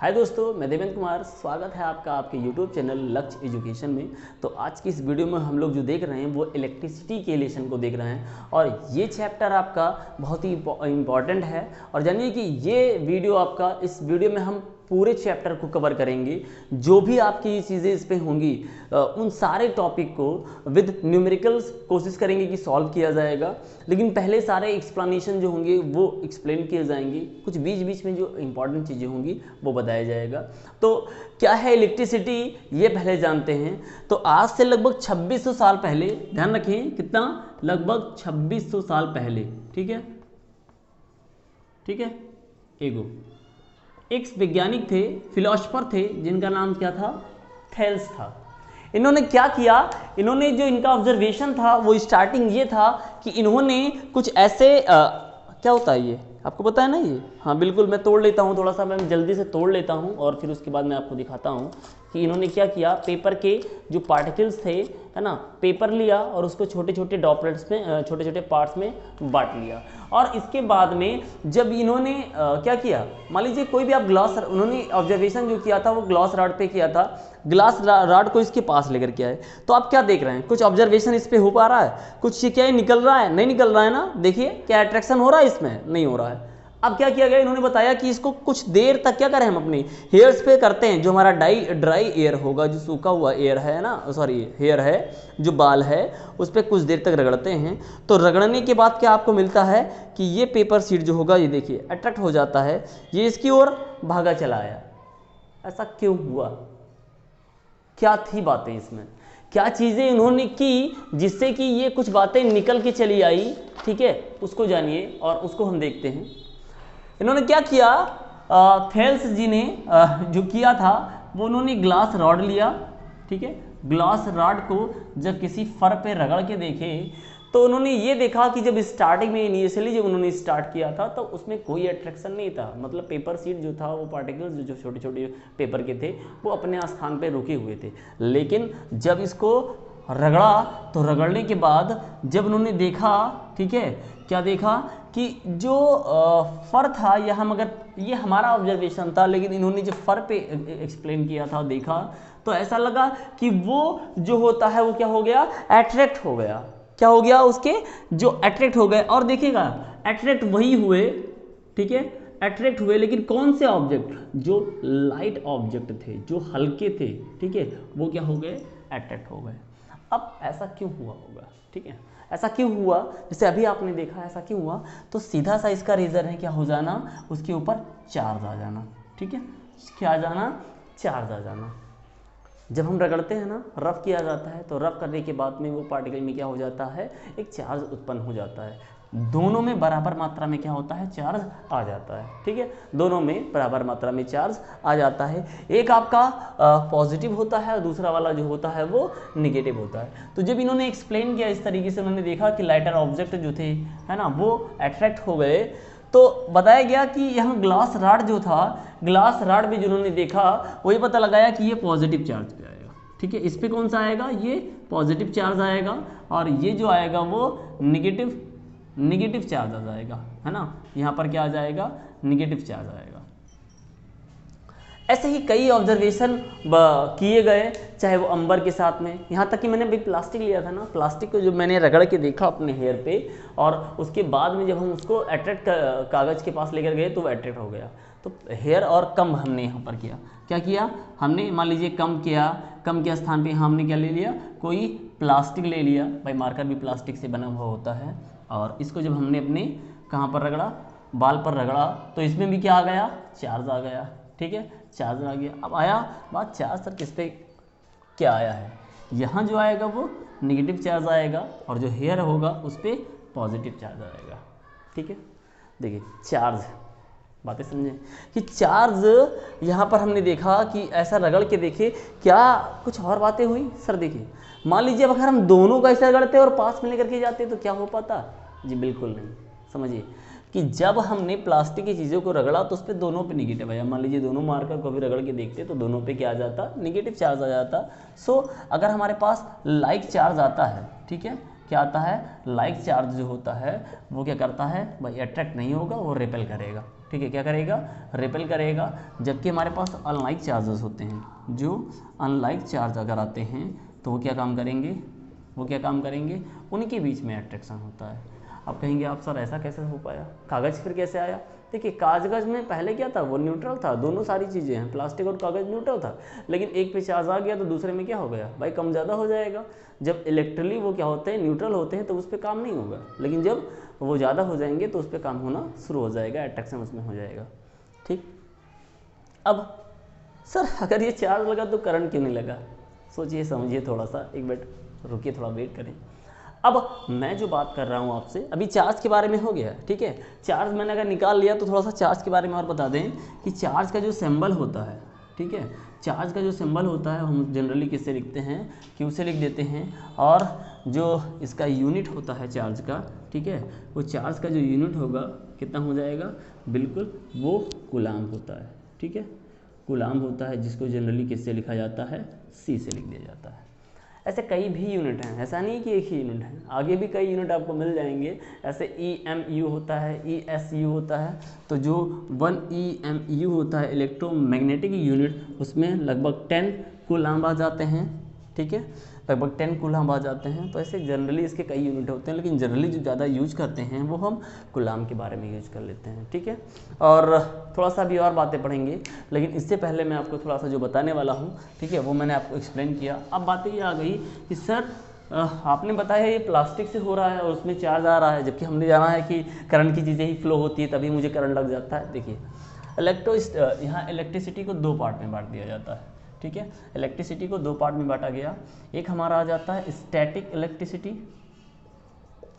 हाय दोस्तों, मैं देवेंद्र कुमार। स्वागत है आपका आपके YouTube चैनल लक्ष्य एजुकेशन में। तो आज की इस वीडियो में हम लोग जो देख रहे हैं वो इलेक्ट्रिसिटी के रिलेशन को देख रहे हैं और ये चैप्टर आपका बहुत ही इम्पॉर्टेंट है। और जानिए कि ये वीडियो आपका, इस वीडियो में हम पूरे चैप्टर को कवर करेंगे। जो भी आपकी चीज़ें इस पे होंगी उन सारे टॉपिक को विद न्यूमेरिकल्स कोशिश करेंगे कि सॉल्व किया जाएगा। लेकिन पहले सारे एक्सप्लेनेशन जो होंगे वो एक्सप्लेन किए जाएंगे, कुछ बीच बीच में जो इंपॉर्टेंट चीज़ें होंगी वो बताया जाएगा। तो क्या है इलेक्ट्रिसिटी, ये पहले जानते हैं। तो आज से लगभग 2600 साल पहले, ध्यान रखें कितना, लगभग 2600 साल पहले, ठीक है, एक वैज्ञानिक थे, फिलोसफर थे, जिनका नाम क्या था, थेल्स था। इन्होंने क्या किया, इन्होंने जो इनका ऑब्जर्वेशन था वो स्टार्टिंग ये था कि इन्होंने कुछ ऐसे क्या होता है ये आपको पता है ना, ये हाँ बिल्कुल, मैं तोड़ लेता हूँ, थोड़ा सा मैं जल्दी से तोड़ लेता हूँ और फिर उसके बाद मैं आपको दिखाता हूँ कि इन्होंने क्या किया। पेपर के जो पार्टिकल्स थे, है ना, पेपर लिया और उसको छोटे छोटे ड्रॉपलेट्स में, छोटे छोटे पार्ट्स में बांट लिया। और इसके बाद में जब इन्होंने क्या किया, मान लीजिए कोई भी आप ग्लास, उन्होंने ऑब्जर्वेशन जो किया था वो ग्लास रॉड पे किया था। ग्लास रॉड को इसके पास लेकर के आए, तो आप क्या देख रहे हैं, कुछ ऑब्जर्वेशन इस पे हो पा रहा है, कुछ ये क्या निकल रहा है, नहीं निकल रहा है ना। देखिए क्या अट्रैक्शन हो रहा है, इसमें नहीं हो रहा है। अब क्या किया गया, इन्होंने बताया कि इसको कुछ देर तक क्या करें, हम अपनी हेयर्स पे करते हैं। जो हमारा ड्राई एयर होगा, जो सूखा हुआ एयर है ना, सॉरी हेयर है, जो बाल है, उस पर कुछ देर तक रगड़ते हैं। तो रगड़ने के बाद क्या आपको मिलता है कि ये पेपर शीट जो होगा, ये देखिए अट्रैक्ट हो जाता है, ये इसकी ओर भागा चला आया। ऐसा क्यों हुआ, क्या थी बातें इसमें, क्या चीज़ें इन्होंने की जिससे कि ये कुछ बातें निकल के चली आई, ठीक है, उसको जानिए और उसको हम देखते हैं। इन्होंने क्या किया, थेल्स जी ने जो किया था वो उन्होंने ग्लास रॉड लिया, ठीक है। ग्लास रॉड को जब किसी फर पे रगड़ के देखे तो उन्होंने ये देखा कि जब स्टार्टिंग में इनिशियली जब उन्होंने स्टार्ट किया था तो उसमें कोई अट्रैक्शन नहीं था। मतलब पेपर शीट जो था, वो पार्टिकल्स जो छोटे छोटे पेपर के थे वो अपने स्थान पे रुके हुए थे। लेकिन जब इसको रगड़ा तो रगड़ने के बाद जब उन्होंने देखा, ठीक है, क्या देखा कि जो फर था, यहाँ मगर ये हमारा ऑब्जर्वेशन था, लेकिन इन्होंने जो फर पे एक्सप्लेन किया था, देखा तो ऐसा लगा कि वो जो होता है वो क्या हो गया, अट्रैक्ट हो गया। क्या हो गया, उसके जो अट्रैक्ट हो गए। और देखिएगा अट्रैक्ट वही हुए, ठीक है, अट्रैक्ट हुए, लेकिन कौन से ऑब्जेक्ट, जो लाइट ऑब्जेक्ट थे, जो हल्के थे, ठीक है, वो क्या हो गए, अट्रैक्ट हो गए। अब ऐसा क्यों हुआ होगा, ठीक है, ऐसा क्यों हुआ, जैसे अभी आपने देखा ऐसा क्यों हुआ, तो सीधा सा इसका रीज़न है क्या हो जाना, उसके ऊपर चार्ज आ जाना, ठीक है, क्या आ जाना, चार्ज आ जाना। जब हम रगड़ते हैं ना, रफ किया जाता है, तो रफ करने के बाद में वो पार्टिकल में क्या हो जाता है, एक चार्ज उत्पन्न हो जाता है। दोनों में बराबर मात्रा में क्या होता है, चार्ज आ जाता है, ठीक है, दोनों में बराबर मात्रा में चार्ज आ जाता है। एक आपका पॉजिटिव होता है और दूसरा वाला जो होता है वो निगेटिव होता है। तो जब इन्होंने एक्सप्लेन किया इस तरीके से, उन्होंने देखा कि लाइटर ऑब्जेक्ट जो थे, है ना, वो अट्रैक्ट हो गए। तो बताया गया कि यहाँ ग्लास रॉड जो था, ग्लास रॉड में जिन्होंने देखा वही पता लगाया कि ये पॉजिटिव चार्ज पे आएगा, ठीक है, इस पे कौन सा आएगा, ये पॉजिटिव चार्ज आएगा, और ये जो आएगा वो निगेटिव चार्ज आ जाएगा, है ना, यहाँ पर क्या आ जाएगा, निगेटिव चार्ज आएगा। ऐसे ही कई ऑब्जर्वेशन किए गए, चाहे वो अंबर के साथ में, यहाँ तक कि मैंने अभी प्लास्टिक लिया था ना, प्लास्टिक को जब मैंने रगड़ के देखा अपने हेयर पे, और उसके बाद में जब हम उसको अट्रैक्ट कागज़ के पास लेकर गए तो वो अट्रैक्ट हो गया। तो हेयर और कम हमने यहाँ पर किया, क्या किया हमने, मान लीजिए कम किया स्थान पे हमने क्या ले लिया, कोई प्लास्टिक ले लिया, भाई मार्कर भी प्लास्टिक से बना हुआ होता है, और इसको जब हमने अपने कहाँ पर रगड़ा, बाल पर रगड़ा, तो इसमें भी क्या आ गया, चार्ज आ गया, ठीक है, चार्ज आ गया। अब आया बात, चार्ज सर किस पे क्या आया है, यहाँ जो आएगा वो निगेटिव चार्ज आएगा, और जो हेयर होगा उस पर पॉजिटिव चार्ज आएगा, ठीक है। देखिए चार्ज, बातें समझें कि चार्ज यहाँ पर हमने देखा कि ऐसा रगड़ के देखे, क्या कुछ और बातें हुई सर। देखिए मान लीजिए अब अगर हम दोनों का ऐसा रगड़ते और पास में लेकर के जाते तो क्या हो पाता, जी बिल्कुल नहीं। समझिए कि जब हमने प्लास्टिक की चीज़ों को रगड़ा तो उस पर दोनों पे निगेटिव आया। मान लीजिए दोनों मार्कर को भी रगड़ के देखते तो दोनों पे क्या आ जाता, निगेटिव चार्ज आ जाता। सो अगर हमारे पास लाइक चार्ज आता है, ठीक है, क्या आता है, लाइक चार्ज जो होता है वो क्या करता है भाई, अट्रैक्ट नहीं होगा, वो रिपेल करेगा। ठीक है, क्या करेगा, रिपेल करेगा। जबकि हमारे पास अनलाइक चार्जेस होते हैं, जो अनलाइक चार्ज अगर आते हैं तो वो क्या काम करेंगे, वो क्या काम करेंगे, उनके बीच में अट्रैक्शन होता है। अब कहेंगे आप सर ऐसा कैसे हो पाया, कागज़ फिर कैसे आया। देखिए कागज़ में पहले क्या था, वो न्यूट्रल था, दोनों सारी चीज़ें हैं, प्लास्टिक और कागज़ न्यूट्रल था, लेकिन एक पे चार्ज आ गया तो दूसरे में क्या हो गया भाई, कम ज़्यादा हो जाएगा। जब इलेक्ट्रिकली वो क्या होते हैं, न्यूट्रल होते हैं, तो उस पर काम नहीं होगा, लेकिन जब वो ज़्यादा हो जाएंगे तो उस पर काम होना शुरू हो जाएगा, अट्रैक्शन उसमें हो जाएगा। ठीक, अब सर अगर ये चार्ज लगा तो करंट क्यों नहीं लगा, सोचिए समझिए थोड़ा सा, एक मिनट रुकिए, थोड़ा वेट करें। अब मैं जो बात कर रहा हूँ आपसे, अभी चार्ज के बारे में हो गया, ठीक है, चार्ज मैंने अगर निकाल लिया तो थोड़ा सा चार्ज के बारे में और बता दें कि चार्ज का जो सिंबल होता है, ठीक है, चार्ज का जो सिंबल होता है हम जनरली किससे लिखते हैं, क्यू से लिख देते हैं, और जो इसका यूनिट होता है चार्ज का, ठीक है, वो चार्ज का जो यूनिट होगा कितना हो जाएगा, बिल्कुल वो कूलाम होता है। ठीक है, कूलाम होता है, जिसको जनरली किससे लिखा जाता है, सी से लिख दिया जाता है। ऐसे कई भी यूनिट हैं, ऐसा नहीं कि एक ही यूनिट है, आगे भी कई यूनिट आपको मिल जाएंगे। ऐसे EMU होता है, ESU होता है, तो जो 1 EMU होता है इलेक्ट्रोमैग्नेटिक यूनिट, उसमें लगभग 10 कूलाम आ जाते हैं। ठीक है, लगभग 10 कूलाम आ जाते हैं। तो ऐसे जनरली इसके कई यूनिट होते हैं, लेकिन जनरली जो ज़्यादा यूज करते हैं वो हम कूलाम के बारे में यूज कर लेते हैं। ठीक है, और थोड़ा सा भी और बातें पढ़ेंगे, लेकिन इससे पहले मैं आपको थोड़ा सा जो बताने वाला हूँ, ठीक है, वो मैंने आपको एक्सप्लेन किया। अब बातें ये आ गई कि सर आपने बताया ये प्लास्टिक से हो रहा है और उसमें चार्ज आ रहा है, जबकि हमने जाना है कि करंट की चीज़ें ही फ्लो होती है तभी मुझे करंट लग जाता है। देखिए यहाँ इलेक्ट्रिसिटी को 2 पार्ट में बांट दिया जाता है। ठीक है, इलेक्ट्रिसिटी को 2 पार्ट में बांटा गया। एक हमारा आ जाता है स्टैटिक इलेक्ट्रिसिटी,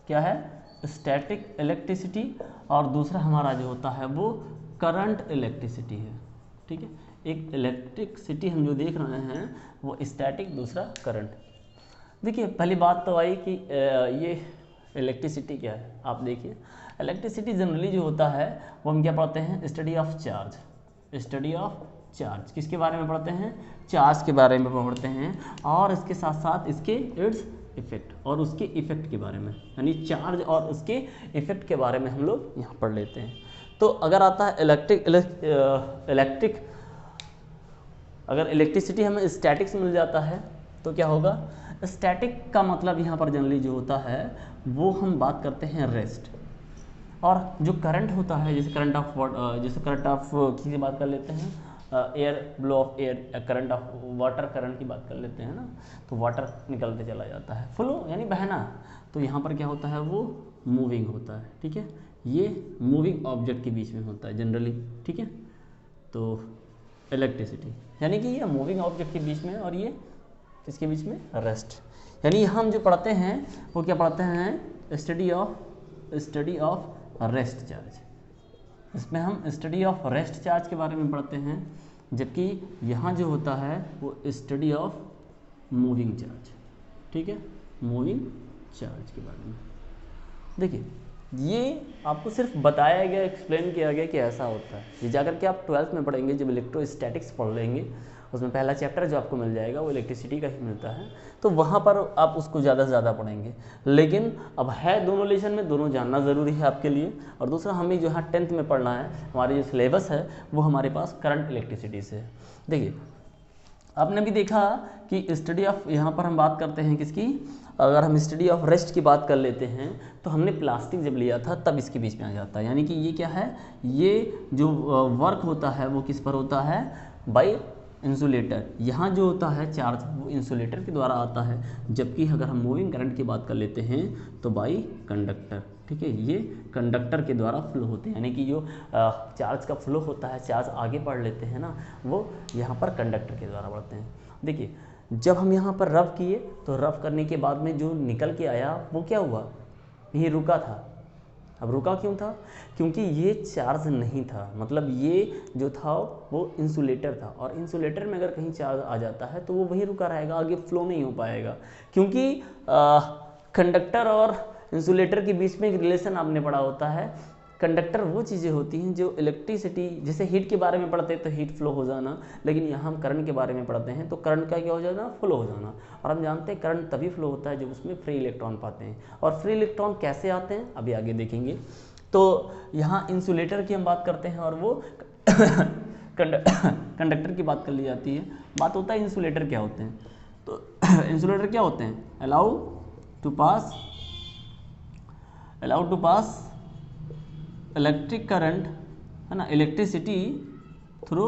क्या है, स्टैटिक इलेक्ट्रिसिटी, और दूसरा हमारा जो होता है वो करंट इलेक्ट्रिसिटी है। ठीक है, एक इलेक्ट्रिसिटी हम जो देख रहे हैं वो स्टैटिक, दूसरा करंट। देखिए पहली बात तो आई कि ये इलेक्ट्रिसिटी क्या है। आप देखिए इलेक्ट्रिसिटी जनरली जो होता है वो हम क्या पढ़ते हैं, study of charge, study of charge. किसके बारे में पढ़ते हैं, चार्ज के बारे में पढ़ते हैं, और इसके साथ साथ इसके इट्स इफेक्ट और उसके इफेक्ट के बारे में, यानी चार्ज और उसके इफेक्ट के बारे में हम लोग यहाँ पढ़ लेते हैं। तो अगर आता है इलेक्ट्रिक अगर इलेक्ट्रिसिटी हमें स्टैटिक से मिल जाता है तो क्या होगा, स्टैटिक का मतलब यहाँ पर जनरली जो होता है वो हम बात करते हैं रेस्ट, और जो करंट होता है जैसे करंट ऑफ की बात कर लेते हैं, air blow of air, current of water current की बात कर लेते हैं ना, तो वाटर निकलते चला जाता है, फ्लो यानी बहना। तो यहाँ पर क्या होता है, वो मूविंग होता है। ठीक है, ये मूविंग ऑब्जेक्ट के बीच में होता है जनरली। ठीक है, तो इलेक्ट्रिसिटी यानी कि ये मूविंग ऑब्जेक्ट के बीच में, और ये इसके बीच में रेस्ट। यानी हम जो पढ़ते हैं वो क्या पढ़ते हैं, स्टडी ऑफ रेस्ट चार्ज। इसमें हम स्टडी ऑफ रेस्ट चार्ज के बारे में पढ़ते हैं, जबकि यहाँ जो होता है वो स्टडी ऑफ मूविंग चार्ज। ठीक है, मूविंग चार्ज के बारे में। देखिए ये आपको सिर्फ बताया गया, एक्सप्लेन किया गया कि ऐसा होता है। ये जाकर के आप 12th में पढ़ेंगे, जब इलेक्ट्रोस्टैटिक्स पढ़ लेंगे, उसमें पहला चैप्टर जो आपको मिल जाएगा वो इलेक्ट्रिसिटी का ही मिलता है, तो वहाँ पर आप उसको ज़्यादा से ज़्यादा पढ़ेंगे। लेकिन अब है दोनों लेसन में, दोनों जानना ज़रूरी है आपके लिए। और दूसरा हमें जो यहाँ 10th में पढ़ना है, हमारे जो सिलेबस है वो हमारे पास करंट इलेक्ट्रिसिटी से है। देखिए आपने भी देखा कि स्टडी ऑफ, यहाँ पर हम बात करते हैं किसकी, अगर हम स्टडी ऑफ रेस्ट की बात कर लेते हैं तो हमने प्लास्टिक जब लिया था तब इसके बीच में आ जाता है। यानी कि ये क्या है, ये जो वर्क होता है वो किस पर होता है, बाय इंसुलेटर। यहाँ जो होता है चार्ज वो इंसुलेटर के द्वारा आता है, जबकि अगर हम मूविंग करंट की बात कर लेते हैं तो बाय कंडक्टर। ठीक है, ये कंडक्टर के द्वारा फ्लो होते हैं, यानी कि जो चार्ज का फ्लो होता है, चार्ज आगे बढ़ लेते हैं ना, वो यहाँ पर कंडक्टर के द्वारा बढ़ते हैं। देखिए जब हम यहाँ पर रब किए तो रब करने के बाद में जो निकल के आया वो क्या हुआ, ये रुका था। अब रुका क्यों था, क्योंकि ये चार्ज नहीं था, मतलब ये जो था वो इंसुलेटर था, और इंसुलेटर में अगर कहीं चार्ज आ जाता है तो वो वहीं रुका रहेगा, आगे फ्लो नहीं हो पाएगा। क्योंकि कंडक्टर और इंसुलेटर के बीच में एक रिलेशन आपने पढ़ा होता है, कंडक्टर वो चीज़ें होती हैं जो इलेक्ट्रिसिटी, जैसे हीट के बारे में पढ़ते हैं तो हीट फ्लो हो जाना, लेकिन यहाँ हम करंट के बारे में पढ़ते हैं तो करंट का क्या हो जाना, फ्लो हो जाना। और हम जानते हैं करंट तभी फ्लो होता है जब उसमें फ्री इलेक्ट्रॉन पाते हैं। और फ्री इलेक्ट्रॉन कैसे आते हैं अभी आगे देखेंगे। तो यहाँ इंसुलेटर की हम बात करते हैं और वो कंडक्टर की बात कर ली जाती है। बात होता है इंसुलेटर क्या होते हैं। तो इंसुलेटर क्या होते हैं, allow to pass electric current, है ना, इलेक्ट्रिसिटी थ्रू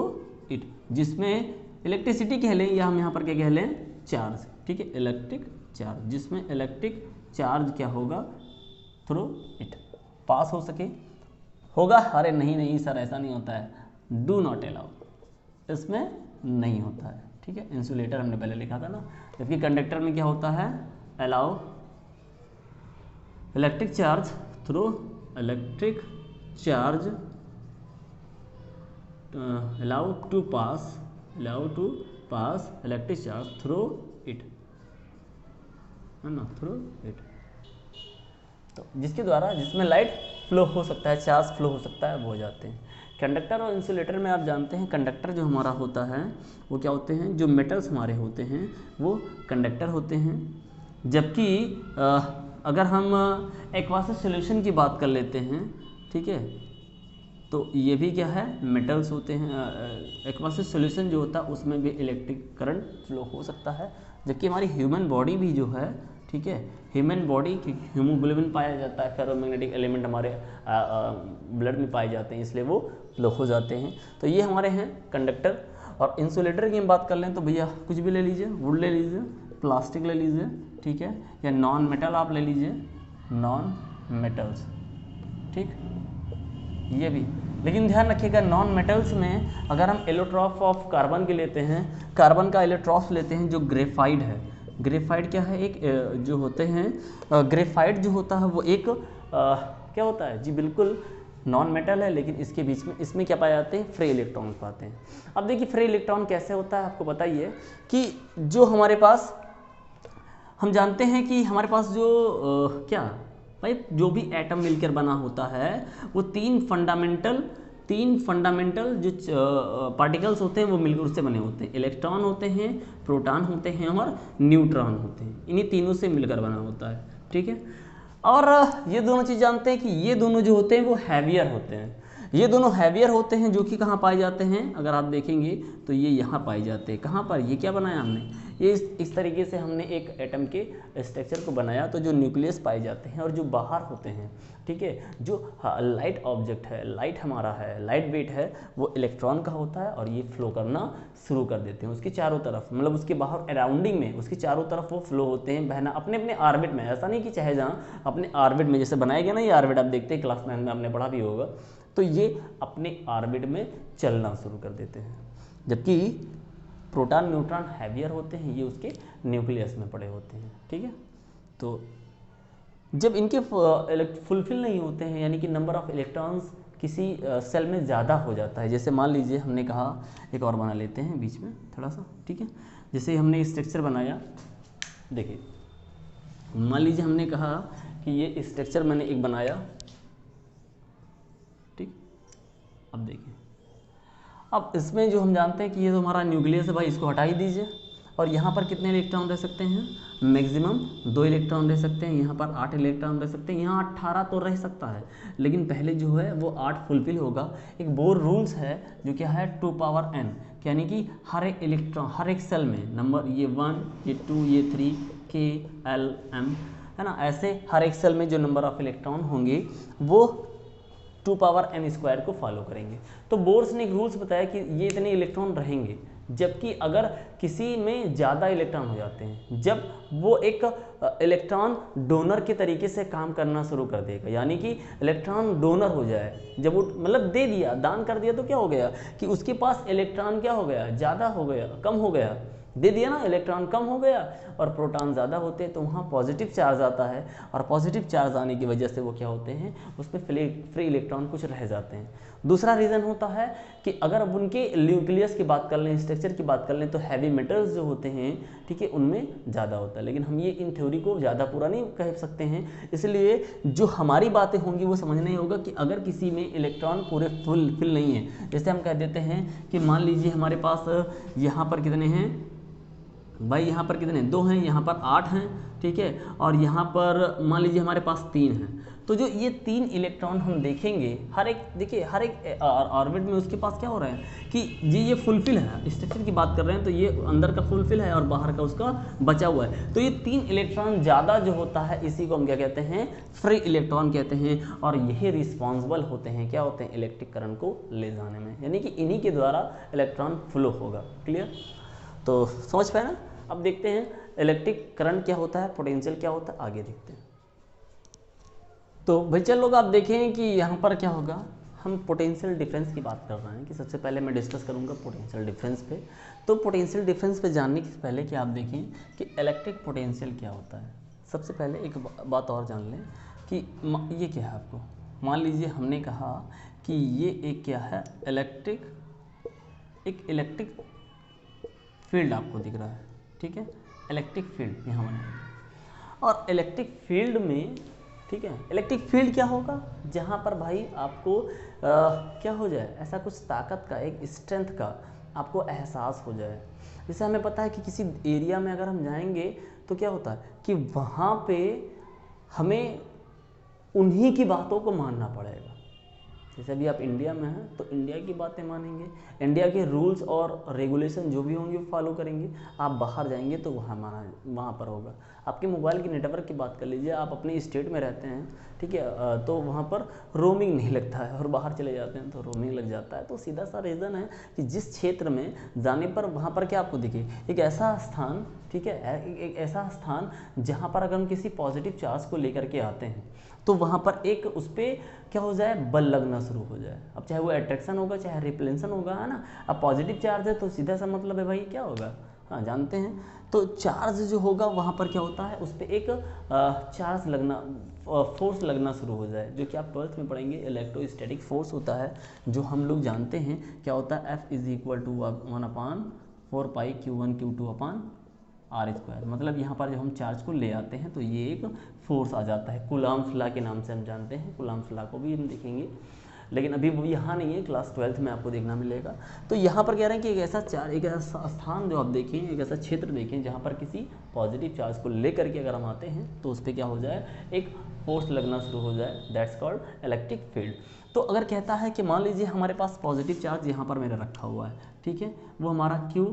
इट, जिसमें इलेक्ट्रिसिटी कह लें या हम यहाँ पर क्या कह लें, चार्ज, ठीक है, इलेक्ट्रिक चार्ज, जिसमें इलेक्ट्रिक चार्ज क्या होगा, थ्रू इट पास हो सके, होगा। अरे नहीं सर ऐसा नहीं होता है, डू नॉट अलाउ, इसमें नहीं होता है, ठीक है। इंसुलेटर हमने पहले लिखा था ना, जबकि कंडक्टर में क्या होता है, allow electric charge through electric charge, allow to pass electric charge through it, है ना, थ्रू इट। तो जिसके द्वारा, जिसमें लाइट फ्लो हो सकता है, चार्ज फ्लो हो सकता है, वो हो जाते हैं। कंडक्टर और इंसुलेटर में आप जानते हैं कंडक्टर जो हमारा होता है वो क्या होते हैं, जो मेटल्स हमारे होते हैं वो कंडक्टर होते हैं। जबकि अगर हम एक्वासिस सॉल्यूशन की बात कर लेते हैं, ठीक है, तो ये भी क्या है, मेटल्स होते हैं। एक्वासिस सॉल्यूशन जो होता है उसमें भी इलेक्ट्रिक करंट फ्लो हो सकता है। जबकि हमारी ह्यूमन बॉडी भी जो है, ठीक है, ह्यूमन बॉडी की हीमोग्लोबिन पाया जाता है, फेरोमैग्नेटिक एलिमेंट हमारे ब्लड में पाए जाते हैं, इसलिए वो फ्लो हो जाते हैं। तो ये हमारे हैं कंडक्टर। और इंसुलेटर की हम बात कर लें तो भैया कुछ भी ले लीजिए, वुड ले लीजिए, प्लास्टिक ले लीजिए, ठीक है, या नॉन मेटल आप ले लीजिए, नॉन मेटल्स, ठीक, ये भी। लेकिन ध्यान रखिएगा नॉन मेटल्स में अगर हम एलोट्रॉफ ऑफ कार्बन के लेते हैं, कार्बन का एलोट्रॉफ लेते हैं जो ग्रेफाइड है। ग्रेफाइड क्या है, एक जो होते हैं ग्रेफाइड जो होता है वो एक क्या होता है जी, बिल्कुल नॉन मेटल है, लेकिन इसके बीच में इसमें क्या पाए जाते हैं, फ्री इलेक्ट्रॉन पाते हैं। अब देखिए फ्री इलेक्ट्रॉन कैसे होता है, आपको बताइए कि जो हमारे पास, हम जानते हैं कि हमारे पास जो क्या भाई, जो भी एटम मिलकर बना होता है वो तीन फंडामेंटल जो पार्टिकल्स होते हैं वो मिलकर उससे बने होते हैं। इलेक्ट्रॉन होते हैं, प्रोटॉन होते हैं और न्यूट्रॉन होते हैं, इन्हीं तीनों से मिलकर बना होता है, ठीक है। और ये दोनों चीज़ जानते हैं कि ये दोनों जो होते हैं वो हैवियर होते हैं। ये दोनों हैवियर होते हैं जो कि कहाँ पाए जाते हैं, अगर आप देखेंगे तो ये यहाँ पाए जाते हैं। कहाँ पर, ये क्या बनाया हमने, ये इस तरीके से हमने एक एटम के स्ट्रक्चर को बनाया। तो जो न्यूक्लियस पाए जाते हैं और जो बाहर होते हैं, ठीक है, जो लाइट ऑब्जेक्ट है, लाइट हमारा है, लाइट वेट है, वो इलेक्ट्रॉन का होता है और ये फ्लो करना शुरू कर देते हैं उसके चारों तरफ, मतलब उसके बाहर अराउंडिंग में, उसके चारों तरफ वो फ्लो होते हैं, बहना अपने अपने ऑर्बिट में। ऐसा नहीं कि चाहे जहाँ अपने ऑर्बिट में, जैसे बनाया गया ना ये ऑर्बिट, आप देखते हैं क्लास 9 में आपने पढ़ा भी होगा, तो ये अपने ऑर्बिट में चलना शुरू कर देते हैं। जबकि प्रोटॉन न्यूट्रॉन हैवियर होते हैं, ये उसके न्यूक्लियस में पड़े होते हैं, ठीक है। तो जब इनके फुलफिल नहीं होते हैं, यानी कि नंबर ऑफ इलेक्ट्रॉन्स किसी सेल में ज़्यादा हो जाता है, जैसे मान लीजिए हमने कहा, एक और बना लेते हैं बीच में थोड़ा सा, ठीक है, जैसे हमने स्ट्रक्चर बनाया, देखिए मान लीजिए हमने कहा कि ये स्ट्रक्चर मैंने एक बनाया, ठीक। अब देखिए, अब इसमें जो हम जानते हैं कि ये तो हमारा न्यूक्लियस है भाई, इसको हटा ही दीजिए। और यहाँ पर कितने इलेक्ट्रॉन रह सकते हैं, मैक्सिमम 2 इलेक्ट्रॉन रह सकते हैं। यहाँ पर 8 इलेक्ट्रॉन रह सकते हैं, यहाँ 18 तो रह सकता है, लेकिन पहले जो है वो 8 फुलफिल होगा। एक बोर रूल्स है जो क्या है 2 पावर n, यानी कि हर एक इलेक्ट्रॉन, हर एक सेल में नंबर, ये 1, ये 2, ये 3, K, L, M, है ना, ऐसे हर एक सेल में जो नंबर ऑफ इलेक्ट्रॉन होंगे वो 2 पावर n स्क्वायर को फॉलो करेंगे। तो बोर्स ने एक रूल्स बताया कि ये इतने इलेक्ट्रॉन रहेंगे। जबकि अगर किसी में ज़्यादा इलेक्ट्रॉन हो जाते हैं, जब वो एक इलेक्ट्रॉन डोनर के तरीके से काम करना शुरू कर देगा, यानी कि इलेक्ट्रॉन डोनर हो जाए, जब वो मतलब दे दिया, दान कर दिया, तो क्या हो गया कि उसके पास इलेक्ट्रॉन क्या हो गया, ज़्यादा हो गया, कम हो गया, दे दिया ना, इलेक्ट्रॉन कम हो गया और प्रोटॉन ज़्यादा होते हैं तो वहाँ पॉजिटिव चार्ज आता है, और पॉजिटिव चार्ज आने की वजह से वो क्या होते हैं, उसमें फ्री इलेक्ट्रॉन कुछ रह जाते हैं। दूसरा रीज़न होता है कि अगर अब उनके न्यूक्लियस की बात कर लें, स्ट्रक्चर की बात कर लें, तो हैवी मेटल्स जो होते हैं, ठीक है, उनमें ज़्यादा होता है। लेकिन हम ये इन थ्योरी को ज़्यादा पूरा नहीं कह सकते हैं, इसलिए जो हमारी बातें होंगी वो समझना ही होगा कि अगर किसी में इलेक्ट्रॉन पूरे फिल नहीं है, जैसे हम कह देते हैं कि मान लीजिए हमारे पास यहाँ पर कितने हैं भाई, यहाँ पर कितने 2 हैं, यहाँ पर 8 हैं, ठीक है, और यहाँ पर मान लीजिए हमारे पास 3 हैं। तो जो ये 3 इलेक्ट्रॉन हम देखेंगे, हर एक देखिए हर एक ऑर्बिट में उसके पास क्या हो रहा है कि जी ये फुलफिल है, स्ट्रक्चर की बात कर रहे हैं तो ये अंदर का फुलफिल है और बाहर का उसका बचा हुआ है। तो ये 3 इलेक्ट्रॉन ज़्यादा जो होता है इसी को हम क्या कहते हैं, फ्री इलेक्ट्रॉन कहते हैं, और यही रिस्पॉन्सिबल होते हैं, क्या होते हैं, इलेक्ट्रिक करंट को ले जाने में, यानी कि इन्हीं के द्वारा इलेक्ट्रॉन फ्लो होगा। क्लियर? तो समझ पाए ना? अब देखते हैं इलेक्ट्रिक करंट क्या होता है, पोटेंशियल क्या होता है, आगे देखते हैं। तो भाई चल लोग आप देखें कि यहाँ पर क्या होगा, हम पोटेंशियल डिफरेंस की बात कर रहे हैं कि सबसे पहले मैं डिस्कस करूँगा पोटेंशियल डिफरेंस पे। तो पोटेंशियल डिफरेंस पे जानने से पहले कि आप देखें कि इलेक्ट्रिक पोटेंशियल क्या होता है। सबसे पहले एक बात और जान लें कि ये क्या है। आपको मान लीजिए हमने कहा कि ये एक क्या है, एक इलेक्ट्रिक फील्ड आपको दिख रहा है, ठीक है, इलेक्ट्रिक फील्ड यहाँ बना, और इलेक्ट्रिक फील्ड में, ठीक है, इलेक्ट्रिक फील्ड क्या होगा, जहाँ पर भाई आपको क्या हो जाए, ऐसा कुछ ताकत का, एक स्ट्रेंथ का आपको एहसास हो जाए। जैसे हमें पता है कि किसी एरिया में अगर हम जाएंगे तो क्या होता है कि वहाँ पे हमें उन्हीं की बातों को मानना पड़ेगा। जैसे अभी आप इंडिया में हैं तो इंडिया की बातें मानेंगे, इंडिया के रूल्स और रेगुलेशन जो भी होंगे वो फॉलो करेंगे। आप बाहर जाएंगे तो वहाँ पर होगा। आपके मोबाइल की नेटवर्क की बात कर लीजिए, आप अपने स्टेट में रहते हैं, ठीक है, तो वहाँ पर रोमिंग नहीं लगता है, और बाहर चले जाते हैं तो रोमिंग लग जाता है। तो सीधा सा रीज़न है कि जिस क्षेत्र में जाने पर वहाँ पर क्या आपको दिखे, एक ऐसा स्थान, ठीक है, एक ऐसा स्थान जहाँ पर अगर हम किसी पॉजिटिव चार्ज को लेकर के आते हैं तो वहाँ पर एक उस पर क्या हो जाए, बल लगना शुरू हो जाए। अब चाहे वो अट्रैक्शन होगा चाहे रिपलेंशन होगा, है ना। अब पॉजिटिव चार्ज है तो सीधा सा मतलब है भाई क्या होगा, हाँ जानते हैं। तो चार्ज जो होगा वहाँ पर क्या होता है, उस पर एक चार्ज लगना, फोर्स लगना शुरू हो जाए, जो कि आप 12th में पढ़ेंगे, इलेक्ट्रोस्टैटिक फोर्स होता है, जो हम लोग जानते हैं क्या होता है, F = 1/4πQ1Q2/R²। मतलब यहाँ पर जब हम चार्ज को ले आते हैं तो ये एक फोर्स आ जाता है, कूलम्ब्स लॉ के नाम से हम जानते हैं। कूलम्ब्स लॉ को भी हम देखेंगे, लेकिन अभी वो यहाँ नहीं है, क्लास 12th में आपको देखना मिलेगा। तो यहाँ पर कह रहे हैं कि एक ऐसा स्थान जो आप देखें, एक ऐसा क्षेत्र देखें जहाँ पर किसी पॉजिटिव चार्ज को लेकर के अगर हम आते हैं तो उस पर क्या हो जाए, एक फोर्स लगना शुरू हो जाए, दैट्स कॉल्ड इलेक्ट्रिक फील्ड। तो अगर कहता है कि मान लीजिए हमारे पास पॉजिटिव चार्ज यहाँ पर मेरा रखा हुआ है, ठीक है, वो हमारा Q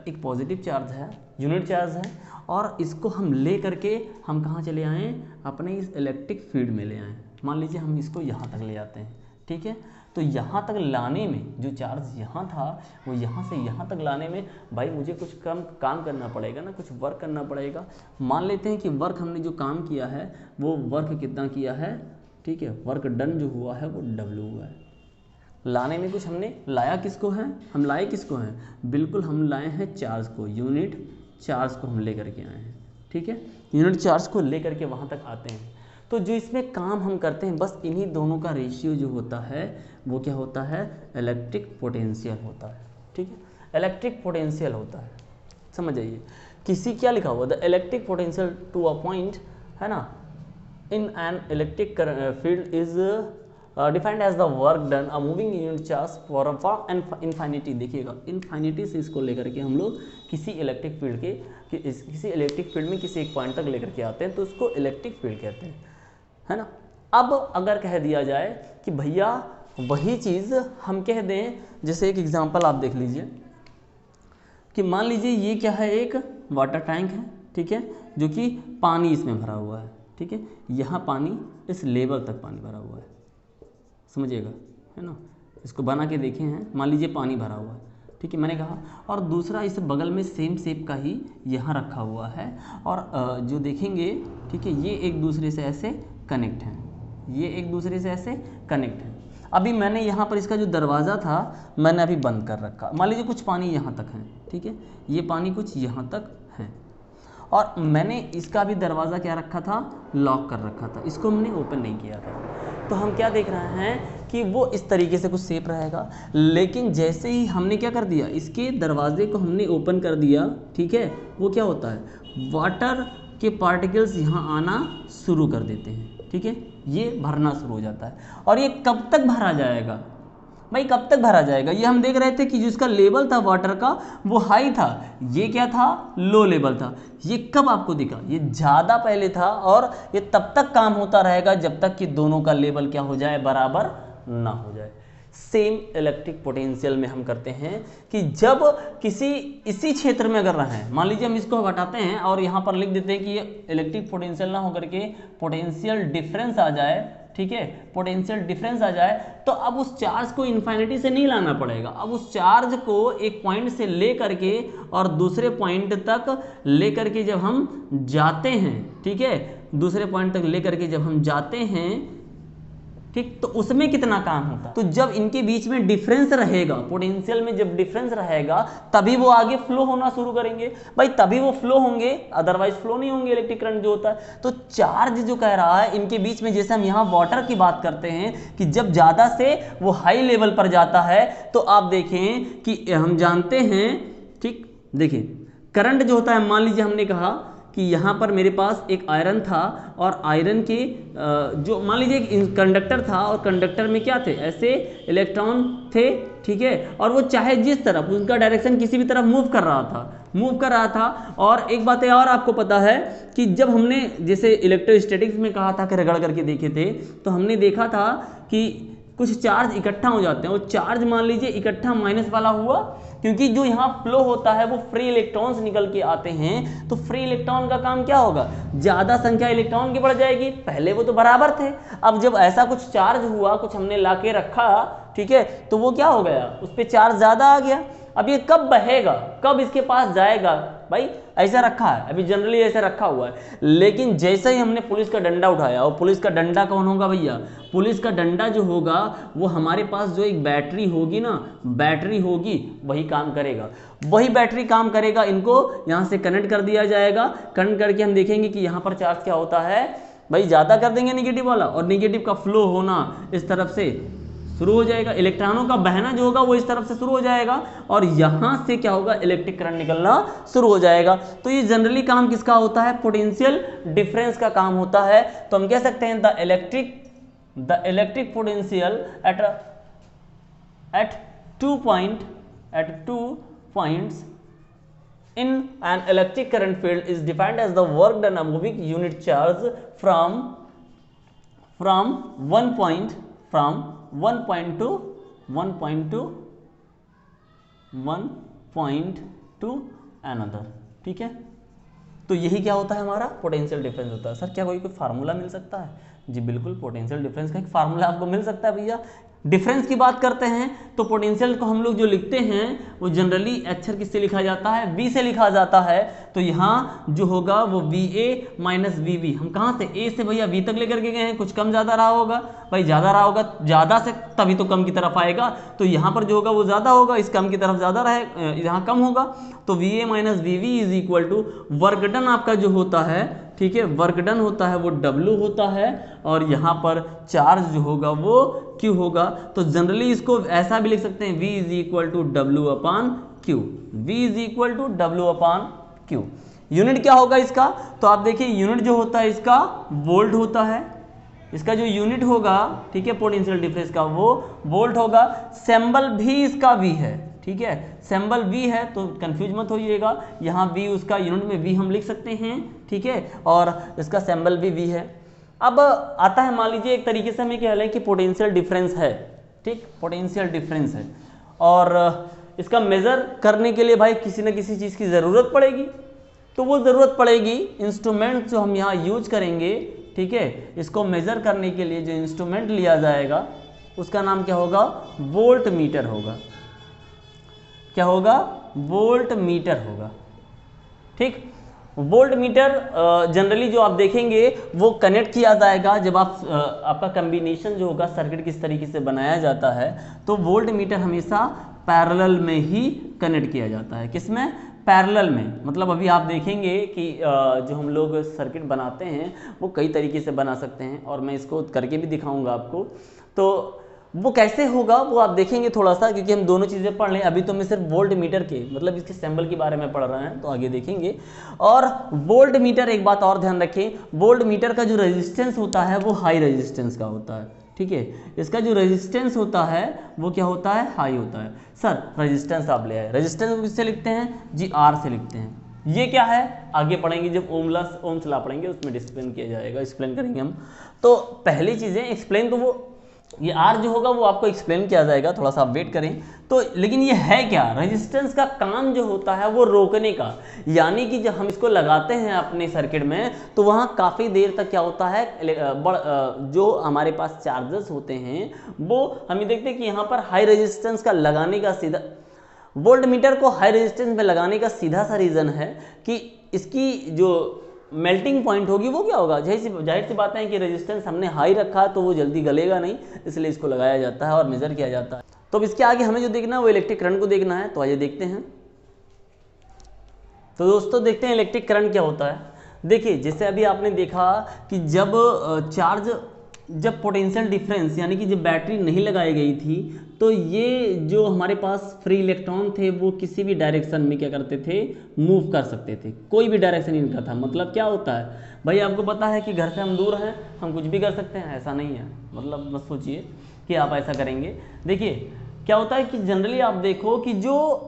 एक पॉजिटिव चार्ज है, यूनिट चार्ज है, और इसको हम ले करके हम कहाँ चले आएँ, अपने इस इलेक्ट्रिक फील्ड में ले आएँ। मान लीजिए हम इसको यहाँ तक ले आते हैं, ठीक है। तो यहाँ तक लाने में जो चार्ज यहाँ था वो यहाँ से यहाँ तक लाने में भाई मुझे कुछ काम करना पड़ेगा ना, कुछ वर्क करना पड़ेगा। मान लेते हैं कि वर्क हमने जो काम किया है वो वर्क कितना किया है, ठीक है, वर्क डन जो हुआ है वो W हुआ है। लाने में कुछ हमने लाया किसको है, हम लाए किसको हैं, बिल्कुल हम लाए हैं चार्ज को, यूनिट चार्ज को हम ले करके आए हैं, ठीक है। यूनिट चार्ज को ले करके वहाँ तक आते हैं। तो जो इसमें काम हम करते हैं बस इन्हीं दोनों का रेशियो जो होता है वो क्या होता है, इलेक्ट्रिक पोटेंशियल होता है, ठीक है, इलेक्ट्रिक पोटेंशियल होता है। समझ आइए, किसी क्या लिखा हुआ, the electric potential to a point, है ना, in an electric field is defined as the work done a moving unit charge for infinity. देखिएगा इन्फाइनिटी से इसको लेकर के हम लोग किसी इलेक्ट्रिक फील्ड किसी इलेक्ट्रिक फील्ड में किसी एक पॉइंट तक लेकर के आते हैं तो उसको इलेक्ट्रिक फील्ड कहते हैं, है ना। अब अगर कह दिया जाए कि भैया वही चीज़ हम कह दें, जैसे एक एग्जांपल आप देख लीजिए कि मान लीजिए ये क्या है, एक वाटर टैंक है, ठीक है, जो कि पानी इसमें भरा हुआ है, ठीक है, यहाँ पानी इस लेवल तक पानी भरा हुआ है, समझिएगा, है ना। इसको बना के देखे हैं, मान लीजिए पानी भरा हुआ है, ठीक है, मैंने कहा, और दूसरा इस बगल में सेम शेप का ही यहाँ रखा हुआ है, और जो देखेंगे, ठीक है, ये एक दूसरे से ऐसे कनेक्ट हैं, ये एक दूसरे से ऐसे कनेक्ट हैं। अभी मैंने यहाँ पर इसका जो दरवाज़ा था मैंने अभी बंद कर रखा, मान लीजिए कुछ पानी यहाँ तक है, ठीक है, ये पानी कुछ यहाँ तक है, और मैंने इसका भी दरवाज़ा क्या रखा था, लॉक कर रखा था, इसको हमने ओपन नहीं किया था। तो हम क्या देख रहे हैं कि वो इस तरीके से कुछ शेप रहेगा, लेकिन जैसे ही हमने क्या कर दिया, इसके दरवाजे को हमने ओपन कर दिया, ठीक है, वो क्या होता है, वाटर के पार्टिकल्स यहाँ आना शुरू कर देते हैं, ठीक है, ये भरना शुरू हो जाता है। और ये कब तक भरा जाएगा भाई, कब तक भरा जाएगा, ये हम देख रहे थे कि जिसका लेवल था वाटर का वो हाई था, ये क्या था, लो लेवल था। ये कब आपको दिखा, ये ज़्यादा पहले था, और ये तब तक काम होता रहेगा जब तक कि दोनों का लेवल क्या हो जाए, बराबर ना हो जाए। सेम इलेक्ट्रिक पोटेंशियल में हम करते हैं कि जब किसी इसी क्षेत्र में अगर रहे हैं, मान लीजिए हम इसको हटाते हैं और यहाँ पर लिख देते हैं कि ये इलेक्ट्रिक पोटेंशियल ना होकर के पोटेंशियल डिफरेंस आ जाए, ठीक है, पोटेंशियल डिफरेंस आ जाए, तो अब उस चार्ज को इन्फिनिटी से नहीं लाना पड़ेगा, अब उस चार्ज को एक पॉइंट से ले करके और दूसरे पॉइंट तक ले करके जब हम जाते हैं, ठीक है, दूसरे पॉइंट तक ले करके जब हम जाते हैं, ठीक, तो उसमें कितना काम होता है, तो जब इनके बीच में डिफरेंस रहेगा, पोटेंशियल में जब डिफरेंस रहेगा तभी वो आगे फ्लो होना शुरू करेंगे भाई, तभी वो फ्लो होंगे, अदरवाइज फ्लो नहीं होंगे इलेक्ट्रिक करंट जो होता है। तो चार्ज जो कह रहा है इनके बीच में, जैसे हम यहाँ वाटर की बात करते हैं कि जब ज़्यादा से वो हाई लेवल पर जाता है, तो आप देखें कि हम जानते हैं, ठीक, देखिए करंट जो होता है, मान लीजिए हमने कहा कि यहाँ पर मेरे पास एक आयरन था, और आयरन के जो मान लीजिए एक कंडक्टर था, और कंडक्टर में क्या थे, ऐसे इलेक्ट्रॉन थे, ठीक है, और वो चाहे जिस तरफ, उनका डायरेक्शन किसी भी तरफ मूव कर रहा था। और एक बात और आपको पता है कि जब हमने जैसे इलेक्ट्रोस्टैटिक्स में कहा था कि रगड़ करके देखे थे, तो हमने देखा था कि कुछ चार्ज इकट्ठा हो जाते हैं, वो चार्ज मान लीजिए इकट्ठा माइनस वाला हुआ, क्योंकि जो यहाँ फ्लो होता है वो फ्री इलेक्ट्रॉन्स निकल के आते हैं, तो फ्री इलेक्ट्रॉन का काम क्या होगा, ज़्यादा संख्या इलेक्ट्रॉन की बढ़ जाएगी, पहले वो तो बराबर थे, अब जब ऐसा कुछ चार्ज हुआ, कुछ हमने लाके रखा, ठीक है, तो वो क्या हो गया, उस पर चार्ज ज़्यादा आ गया। अब ये कब बहेगा, कब इसके पास जाएगा भाई, ऐसा रखा है, अभी जनरली ऐसे रखा हुआ है, लेकिन जैसे ही हमने पुलिस का डंडा उठाया, और पुलिस का डंडा कौन होगा भैया, पुलिस का डंडा जो होगा वो हमारे पास जो एक बैटरी होगी ना, बैटरी होगी, वही काम करेगा, वही बैटरी काम करेगा। इनको यहाँ से कनेक्ट कर दिया जाएगा, कनेक्ट करके हम देखेंगे कि यहाँ पर चार्ज क्या होता है भाई, ज़्यादा कर देंगे निगेटिव वाला, और निगेटिव का फ्लो होना इस तरफ से शुरू हो जाएगा, इलेक्ट्रॉनों का बहना जो होगा वो इस तरफ से शुरू हो जाएगा, और यहाँ से क्या होगा, इलेक्ट्रिक करंट निकलना शुरू हो जाएगा। तो ये जनरली काम किसका होता है, पोटेंशियल डिफरेंस का काम होता है। तो हम कह सकते हैं the electric potential at 2 points in an electric current field is defined as the work done on moving unit charge from one point to another, ठीक है। तो यही क्या होता है, हमारा पोटेंशियल डिफरेंस होता है। सर क्या कोई फार्मूला मिल सकता है? जी बिल्कुल, पोटेंशियल डिफरेंस का एक फार्मूला आपको मिल सकता है भैया। डिफरेंस की बात करते हैं तो पोटेंशियल को हम लोग जो लिखते हैं वो जनरली अक्षर किससे लिखा जाता है, V से लिखा जाता है। तो यहाँ जो होगा वो VA माइनस VB, हम कहाँ से A से भैया V तक लेकर के गए हैं, कुछ कम ज़्यादा रहा होगा भाई, ज़्यादा रहा होगा, ज़्यादा से तभी तो कम की तरफ आएगा। तो यहाँ पर जो होगा वो ज़्यादा होगा, इस कम की तरफ ज़्यादा रहे, यहाँ कम होगा। तो VA minus VB is equal to work done आपका जो होता है, ठीक है, वर्क डन होता है वो W होता है, और यहाँ पर चार्ज जो होगा वो Q होगा। तो जनरली इसको ऐसा भी लिख सकते हैं, V is equal to W upon Q, V is equal to W upon Q। Unit क्या होगा इसका, तो आप देखिए यूनिट जो होता है इसका वोल्ट होता है, इसका जो यूनिट होगा, ठीक है, पोटेंशियल डिफरेंस का वो वोल्ट होगा। सिंबल भी इसका V है, ठीक है, सिंबल V है, तो कंफ्यूज मत होइएगा, यहाँ V उसका यूनिट में V हम लिख सकते हैं, ठीक है, और इसका सिंबल भी V है। अब आता है, मान लीजिए एक तरीके से हमें कह लें कि पोटेंशियल डिफरेंस है, ठीक, पोटेंशियल डिफरेंस है, और इसका मेजर करने के लिए भाई किसी न किसी चीज़ की ज़रूरत पड़ेगी। तो वो ज़रूरत पड़ेगी इंस्ट्रूमेंट जो हम यहाँ यूज करेंगे, ठीक है, इसको मेजर करने के लिए जो इंस्ट्रूमेंट लिया जाएगा उसका नाम क्या होगा, वोल्ट मीटर होगा। क्या होगा, वोल्ट मीटर होगा, ठीक, वोल्ट मीटर जनरली जो आप देखेंगे वो कनेक्ट किया जाएगा जब आप आपका कॉम्बिनेशन जो होगा सर्किट किस तरीके से बनाया जाता है, तो वोल्ट मीटर हमेशा पैरेलल में ही कनेक्ट किया जाता है। किसमें? पैरेलल में। मतलब अभी आप देखेंगे कि जो हम लोग सर्किट बनाते हैं वो कई तरीके से बना सकते हैं, और मैं इसको करके भी दिखाऊंगा आपको। तो वो कैसे होगा वो आप देखेंगे थोड़ा सा, क्योंकि हम दोनों चीज़ें पढ़ लें। अभी तो मैं सिर्फ वोल्ट मीटर के मतलब इसके सिंबल के बारे में पढ़ रहे हैं, तो आगे देखेंगे। और वोल्ट मीटर, एक बात और ध्यान रखें, वोल्ट मीटर का जो रेजिस्टेंस होता है वो हाई रेजिस्टेंस का होता है। ठीक है, इसका जो रेजिस्टेंस होता है वो क्या होता है? हाई होता है। सर रेजिस्टेंस आप ले आए, रेजिस्टेंस को किससे लिखते हैं? जी आर से लिखते हैं। ये क्या है आगे पढ़ेंगे, जब ओम्स लॉ पढ़ेंगे उसमें एक्सप्लेन किया जाएगा, एक्सप्लेन करेंगे हम। तो पहली चीज़ें एक्सप्लेन, तो वो ये आर जो होगा वो आपको एक्सप्लेन किया जाएगा, थोड़ा सा आप वेट करें। तो लेकिन ये है क्या? रेजिस्टेंस का काम जो होता है वो रोकने का, यानी कि जब हम इसको लगाते हैं अपने सर्किट में तो वहाँ काफ़ी देर तक क्या होता है, जो हमारे पास चार्जर्स होते हैं वो हम देखते हैं कि यहाँ पर हाई रेजिस्टेंस का लगाने का सीधा, वोल्ट मीटर को हाई रेजिस्टेंस में लगाने का सीधा सा रीज़न है कि इसकी जो मेल्टिंग पॉइंट होगी वो क्या होगा, जाहिर सी बात है कि रेजिस्टेंस हमने हाई रखा तो वो जल्दी गलेगा नहीं, इसलिए इसको लगाया जाता है और मेजर किया जाता है। तो अब इसके आगे हमें जो देखना है वो इलेक्ट्रिक करंट को देखना है, तो आइए देखते हैं। तो दोस्तों देखते हैं इलेक्ट्रिक करंट क्या होता है। देखिए जैसे अभी आपने देखा कि जब पोटेंशियल डिफरेंस यानी कि जब बैटरी नहीं लगाई गई थी तो ये जो हमारे पास फ्री इलेक्ट्रॉन थे वो किसी भी डायरेक्शन में क्या करते थे, मूव कर सकते थे, कोई भी डायरेक्शन इनका था। मतलब क्या होता है भाई, आपको पता है कि घर से हम दूर हैं, हम कुछ भी कर सकते हैं, ऐसा नहीं है। मतलब मत सोचिए कि आप ऐसा करेंगे। देखिए क्या होता है कि जनरली आप देखो कि जो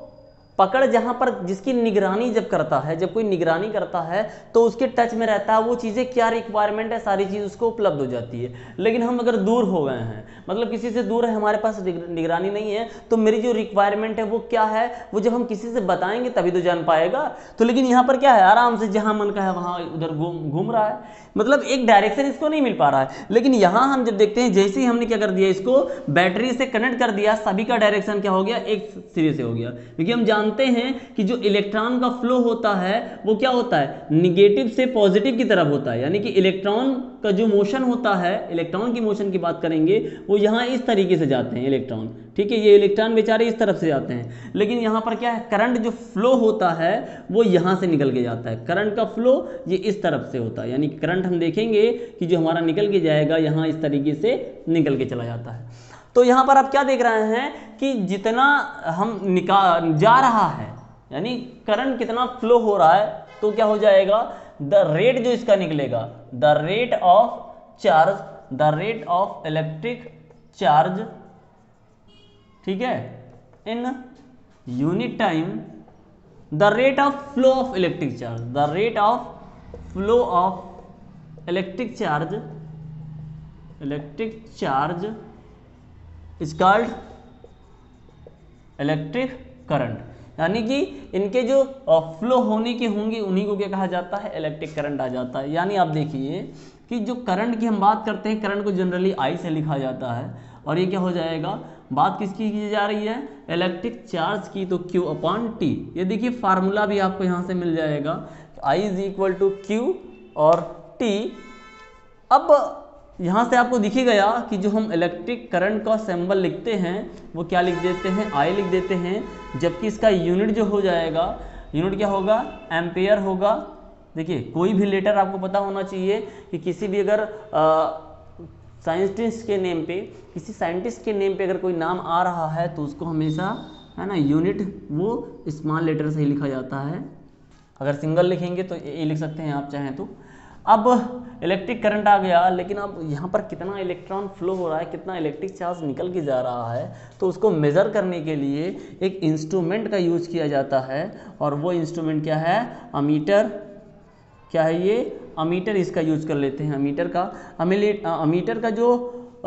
पकड़ जहाँ पर जिसकी निगरानी जब करता है, जब कोई निगरानी करता है तो उसके टच में रहता है, वो चीज़ें क्या रिक्वायरमेंट है सारी चीज़ उसको उपलब्ध हो जाती है। लेकिन हम अगर दूर हो गए हैं, मतलब किसी से दूर है, हमारे पास निगरानी नहीं है, तो मेरी जो रिक्वायरमेंट है वो क्या है, वो जब हम किसी से बताएंगे तभी तो जान पाएगा। तो लेकिन यहाँ पर क्या है, आराम से जहाँ मन का है वहाँ उधर घूम रहा है, मतलब एक डायरेक्शन इसको नहीं मिल पा रहा है। लेकिन यहाँ हम जब देखते हैं, जैसे ही हमने क्या कर दिया, इसको बैटरी से कनेक्ट कर दिया, सभी का डायरेक्शन क्या हो गया, एक सिरे से हो गया। क्योंकि हम जानते हैं कि जो इलेक्ट्रॉन का फ्लो होता है वो क्या होता है, निगेटिव से पॉजिटिव की तरफ होता है। यानी कि इलेक्ट्रॉन का जो मोशन होता है, इलेक्ट्रॉन की मोशन की बात करेंगे, वो यहाँ इस तरीके से जाते हैं इलेक्ट्रॉन। ठीक है, ये इलेक्ट्रॉन बेचारे इस तरफ से जाते हैं। लेकिन यहाँ पर क्या है, करंट जो फ्लो होता है वो यहाँ से निकल के जाता है। करंट का फ्लो ये इस तरफ से होता है, यानी करंट हम देखेंगे कि जो हमारा निकल के जाएगा यहाँ इस तरीके से निकल के चला जाता है। तो यहाँ पर आप क्या देख रहे हैं कि जितना हम जा रहा है, यानी करंट कितना फ्लो हो रहा है, तो क्या हो जाएगा, द रेट जो इसका निकलेगा, the rate of charge, the rate of electric charge, ठीक है, in unit time, the rate of flow of electric charge, the rate of flow of electric charge is called electric current. यानी कि इनके जो flow होने के होंगे उन्हीं को क्या कहा जाता है, इलेक्ट्रिक करंट आ जाता है। यानी आप देखिए कि जो करंट की हम बात करते हैं, करंट को जनरली आई से लिखा जाता है, और ये क्या हो जाएगा, बात किसकी की जा रही है, इलेक्ट्रिक चार्ज की, तो Q अपॉन T। ये देखिए फार्मूला भी आपको यहाँ से मिल जाएगा, I is equal to Q और T। अब यहाँ से आपको दिख गया कि जो हम इलेक्ट्रिक करंट का सिंबल लिखते हैं वो क्या लिख देते हैं, I लिख देते हैं, जबकि इसका यूनिट जो हो जाएगा, यूनिट क्या होगा, एम्पेयर होगा। देखिए कोई भी लेटर आपको पता होना चाहिए कि किसी भी अगर साइंटिस्ट के नेम पे, किसी साइंटिस्ट के नेम पे अगर कोई नाम आ रहा है तो उसको हमेशा, है ना, यूनिट वो स्मॉल लेटर से ही लिखा जाता है। अगर सिंगल लिखेंगे तो ये लिख सकते हैं आप चाहें तो। अब इलेक्ट्रिक करंट आ गया, लेकिन अब यहाँ पर कितना इलेक्ट्रॉन फ्लो हो रहा है, कितना इलेक्ट्रिक चार्ज निकल के जा रहा है, तो उसको मेज़र करने के लिए एक इंस्ट्रूमेंट का यूज़ किया जाता है, और वो इंस्ट्रूमेंट क्या है, अमीटर। क्या है ये, अमीटर, इसका यूज कर लेते हैं। अमीटर का जो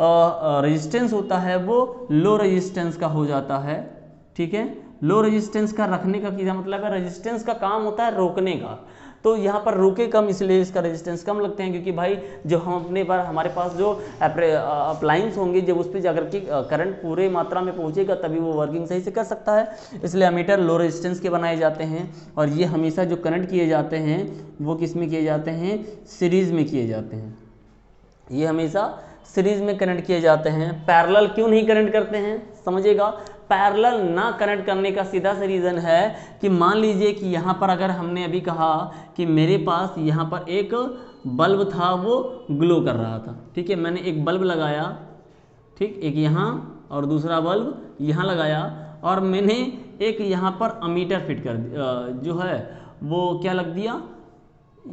रेजिस्टेंस होता है वो लो रेजिस्टेंस का हो जाता है। ठीक है, लो रेजिस्टेंस का रखने का क्या मतलब है, रेजिस्टेंस का काम होता है रोकने का। तो यहाँ पर रोके कम, इसलिए इसका रेजिस्टेंस कम लगते हैं, क्योंकि भाई जो हम अपने पर हमारे पास जो अप्लायंस होंगे जब उस पर जाकर के करंट पूरे मात्रा में पहुँचेगा तभी वो वर्किंग सही से कर सकता है, इसलिए अमीटर लो रेजिस्टेंस के बनाए जाते हैं। और ये हमेशा जो कनेक्ट किए जाते हैं वो किस में किए जाते हैं, सीरीज़ में किए जाते हैं, ये हमेशा सीरीज में कनेक्ट किए जाते हैं। पैरेलल क्यों नहीं कनेक्ट करते हैं, समझिएगा। पैरेलल ना कनेक्ट करने का सीधा सा रीज़न है कि मान लीजिए कि यहाँ पर अगर हमने अभी कहा कि मेरे पास यहाँ पर एक बल्ब था वो ग्लो कर रहा था, ठीक है, मैंने एक बल्ब लगाया, ठीक, एक यहाँ और दूसरा बल्ब यहाँ लगाया, और मैंने एक यहाँ पर अमीटर फिट कर जो है वो क्या लग दिया,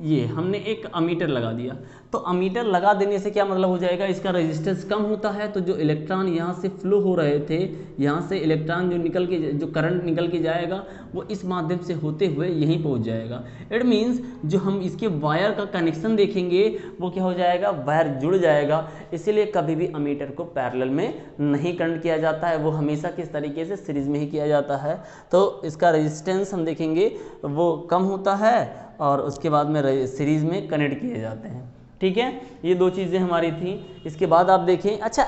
ये हमने एक अमीटर लगा दिया। तो अमीटर लगा देने से क्या मतलब हो जाएगा, इसका रेजिस्टेंस कम होता है, तो जो इलेक्ट्रॉन यहाँ से फ्लो हो रहे थे, यहाँ से इलेक्ट्रॉन जो करंट निकल के जाएगा वो इस माध्यम से होते हुए यहीं पहुँच जाएगा। इट मीन्स जो हम इसके वायर का कनेक्शन देखेंगे वो क्या हो जाएगा, वायर जुड़ जाएगा। इसीलिए कभी भी अमीटर को पैरेलल में नहीं कनेक्ट किया जाता है, वो हमेशा किस तरीके से सीरीज में ही किया जाता है। तो इसका रेजिस्टेंस हम देखेंगे वो कम होता है और उसके बाद में सीरीज में कनेक्ट किए जाते हैं, ठीक है। ये दो चीज़ें हमारी थी। इसके बाद आप देखें, अच्छा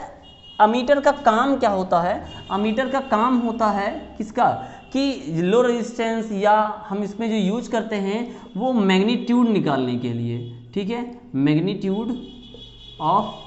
अमीटर का काम क्या होता है, अमीटर का काम होता है किसका, कि लो रेजिस्टेंस या हम इसमें जो यूज करते हैं वो मैग्नीट्यूड निकालने के लिए, ठीक है, मैग्नीट्यूड ऑफ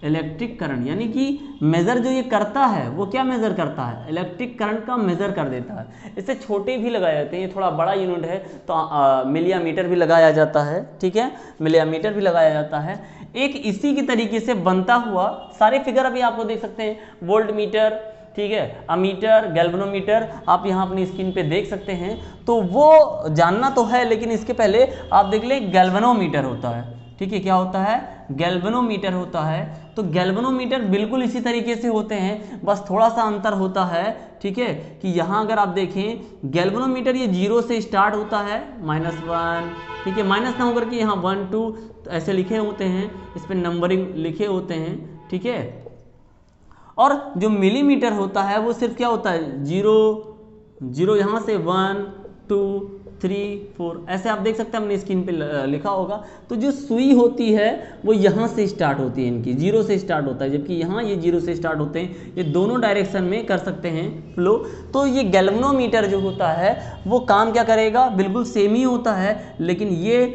इलेक्ट्रिक करंट, यानी कि मेज़र जो ये करता है वो क्या मेज़र करता है, इलेक्ट्रिक करंट का मेज़र कर देता है। इससे छोटे भी लगाए जाते हैं, ये थोड़ा बड़ा यूनिट है तो मिलियमीटर भी लगाया जाता है, ठीक है, मिलियमीटर भी लगाया जाता है। एक इसी की तरीके से बनता हुआ सारे फिगर अभी आपको देख सकते हैं, वोल्ट मीटर, ठीक है, अमीटर, गैल्वेनोमीटर आप यहाँ अपनी स्क्रीन पे देख सकते हैं। तो वो जानना तो है, लेकिन इसके पहले आप देख लें गैल्वेनोमीटर होता है, ठीक है, क्या होता है, गैल्वेनोमीटर होता है। तो गैल्वेनोमीटर बिल्कुल इसी तरीके से होते हैं, बस थोड़ा सा अंतर होता है, ठीक है, कि यहाँ अगर आप देखें गैल्वेनोमीटर ये 0 से स्टार्ट होता है, -1, ठीक है, माइनस ना होकर के यहाँ 1 2 ऐसे लिखे होते हैं, इस पर नंबरिंग लिखे होते हैं, ठीक है। और जो मिलीमीटर होता है वो सिर्फ क्या होता है, 0 यहाँ से 1 2 3 4 ऐसे आप देख सकते हैं, हमने स्क्रीन पे लिखा होगा। तो जो सुई होती है वो यहाँ से स्टार्ट होती है, इनकी 0 से स्टार्ट होता है, जबकि यहाँ ये 0 से स्टार्ट होते हैं, ये दोनों डायरेक्शन में कर सकते हैं फ्लो। तो ये गैल्वेनोमीटर जो होता है वो काम क्या करेगा, बिल्कुल सेम ही होता है, लेकिन ये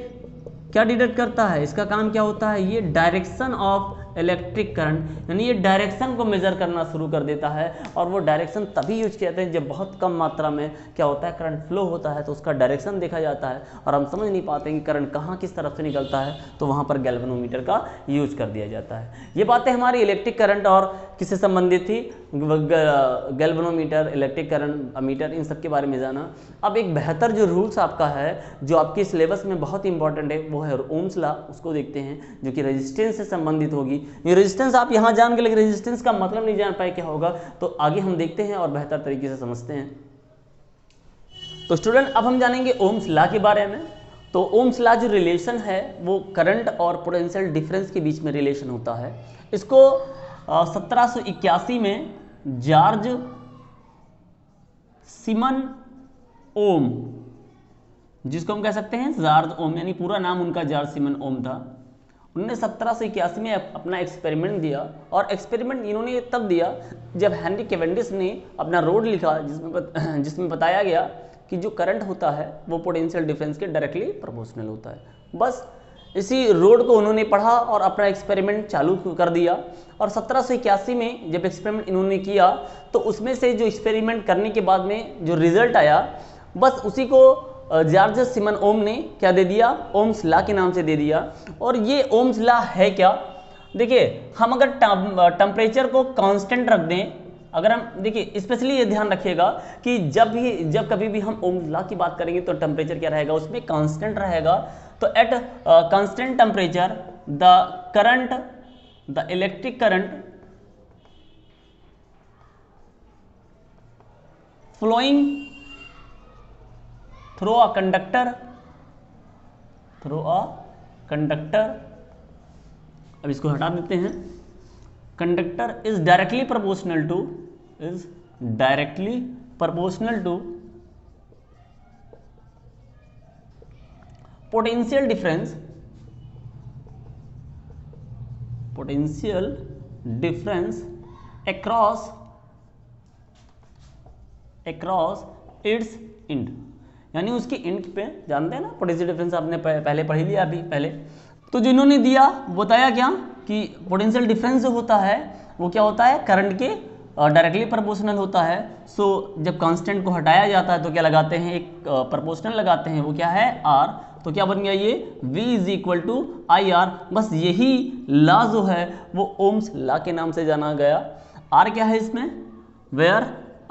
क्या डिटेक्ट करता है, इसका काम क्या होता है, ये डायरेक्शन ऑफ इलेक्ट्रिक करंट, यानी ये डायरेक्शन को मेजर करना शुरू कर देता है। और वो डायरेक्शन तभी यूज किया जाता है जब बहुत कम मात्रा में क्या होता है, करंट फ्लो होता है, तो उसका डायरेक्शन देखा जाता है और हम समझ नहीं पाते कि करंट कहाँ किस तरफ से निकलता है, तो वहाँ पर गैल्वेनोमीटर का यूज कर दिया जाता है। ये बातें हमारी इलेक्ट्रिक करंट और किससे संबंधित थी, गैल्वेनोमीटर, इलेक्ट्रिक करंट, अमीटर, इन सब के बारे में जाना। अब एक बेहतर जो रूल्स आपका है जो आपके सिलेबस में बहुत इंपॉर्टेंट है वो है ओम्स लॉ, उसको देखते हैं, जो कि रेजिस्टेंस से संबंधित होगी। ये रेजिस्टेंस आप यहाँ जान के, लेकिन रेजिस्टेंस का मतलब नहीं जान पाए क्या होगा, तो आगे हम देखते हैं और बेहतर तरीके से समझते हैं। तो स्टूडेंट अब हम जानेंगे ओम्स लॉ के बारे में। तो ओम्स लॉ जो रिलेशन है वो करंट और पोटेंशियल डिफरेंस के बीच में रिलेशन होता है। इसको 1781 में जॉर्ज सिमन ओम, जिसको हम कह सकते हैं जॉर्ज ओम, यानी पूरा नाम उनका जॉर्ज सिमन ओम था। उन्होंने 1781 में अपना एक्सपेरिमेंट दिया, और एक्सपेरिमेंट इन्होंने तब दिया जब हेनरी कैवेंडिश ने अपना रोड लिखा, जिसमें बताया गया कि जो करंट होता है वो पोटेंशियल डिफरेंस के डायरेक्टली प्रोपोर्शनल होता है। बस इसी रोड को उन्होंने पढ़ा और अपना एक्सपेरिमेंट चालू कर दिया। और 1781 में जब एक्सपेरिमेंट इन्होंने किया तो उसमें से जो एक्सपेरिमेंट करने के बाद में जो रिजल्ट आया, बस उसी को जॉर्ज सिमन ओम ने क्या दे दिया, ओम्स लॉ के नाम से दे दिया। और ये ओम्स लॉ है क्या, देखिए हम अगर टेम्परेचर को कांस्टेंट रख दें, अगर हम देखिए स्पेशली ये ध्यान रखिएगा कि जब कभी भी हम ओम्स लॉ की बात करेंगे तो टेम्परेचर क्या रहेगा, उसमें कांस्टेंट रहेगा। तो at constant temperature the current, the electric current flowing through a conductor, अब इसको हटा देते हैं, conductor is directly proportional to potential difference across its end, यानी उसके इंड पे, जानते हैं ना पोटेंशियल डिफरेंस, आपने पहले पढ़ लिया अभी पहले। तो जो इन्होंने दिया बताया क्या कि पोटेंशियल डिफरेंस जो होता है वो क्या होता है, करंट के डायरेक्टली प्रोपोर्शनल होता है। सो जब कांस्टेंट को हटाया जाता है तो क्या लगाते हैं, एक प्रोपोर्शनल लगाते हैं, वो क्या है R। तो क्या बन गया ये V is equal to I R. बस यही लॉ जो है वो ओम्स लॉ के नाम से जाना गया। R क्या है इसमें, वेयर